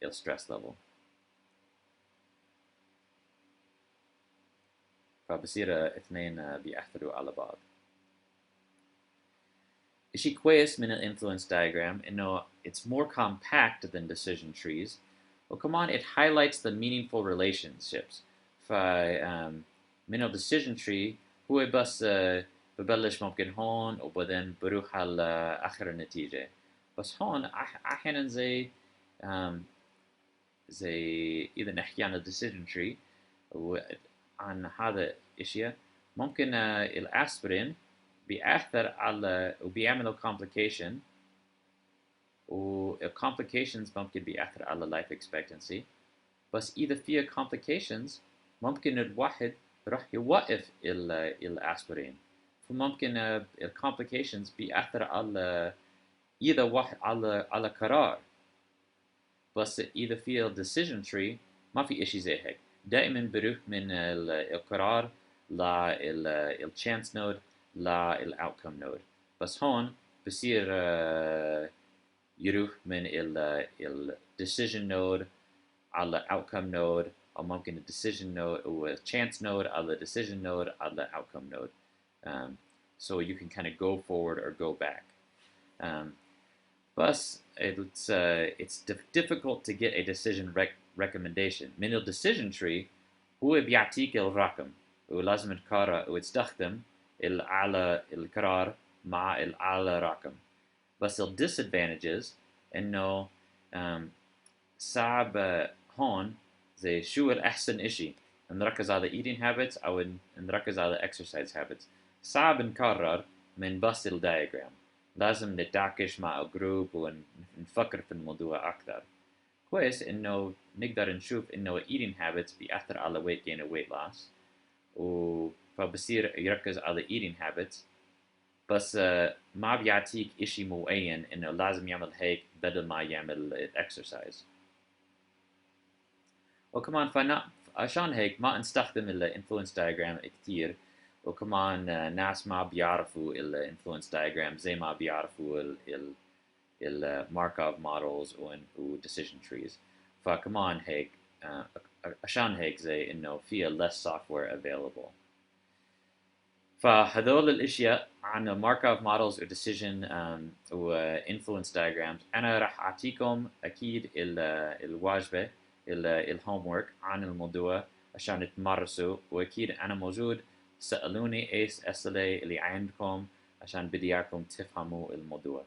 ال stress level. فبصير اثنين بيأثروا على بعض. إشي كويس من ال influence diagram إنه it's more compact than decision trees، وكمان it highlights the meaningful relationships. من ال decision tree هو بس ببلش ممكن هون وبعدين بروح على آخر النتيجة. بس هون أحيانا زي إذا نحكي عن ال decision tree وعن هذا الأشياء، ممكن الأسبرين بيأثر على وبيعملوا complication، و complications ممكن بيأثر على life expectancy. بس إذا فيها complications ممكن الواحد راح يوقف الأسبرين، فممكن ال complications بيأثر على إذا واحد على قرار. بس إذا في ال decision tree ما في إشي زي هيك، دائما بروح من القرار لل chance node لل outcome node. بس هون بصير يروح من ال decision node على outcome node، أو ممكن ال decision node و chance node على decision node على outcome node. So you can kind of go forward or go back. But it's difficult to get a decision recommendation. من ال decision tree هو بيعطيك الرقم ولازم تقرر وتستخدم الأعلى القرار مع الأعلى رقم. بس ال disadvantages إنه صعب هون زي شو الأحسن إشي، نركز على eating habits أو نركز على exercise habits. صعب نقرر من بس الدايجرام، لازم نتناقش مع الجروب ونفكر في الموضوع أكثر. كويس إنه نقدر نشوف إنه eating habits بيأثر على weight gain و weight loss، فبصير يركز على eating habits، بس ما بيعطيك إشي معين إنه لازم يعمل هيك بدل ما يعمل exercise. وكمان عشان هيك ما نستخدم ال influence diagram كتير، وكمان ناس ما بيعرفوا ال influence diagram زي ما بيعرفوا ال Markov models و decision trees. فكمان هيك عشان هيك زي إنه في less software available. فهذول الأشياء عن Markov models و decision و influence diagrams. أنا راح أعطيكم أكيد الواجبة الهومورك عن الموضوع عشان تمارسوا، وأكيد أنا موجود، سألوني إيش أسئلة اللي عندكم عشان بدي إياكم تفهموا الموضوع.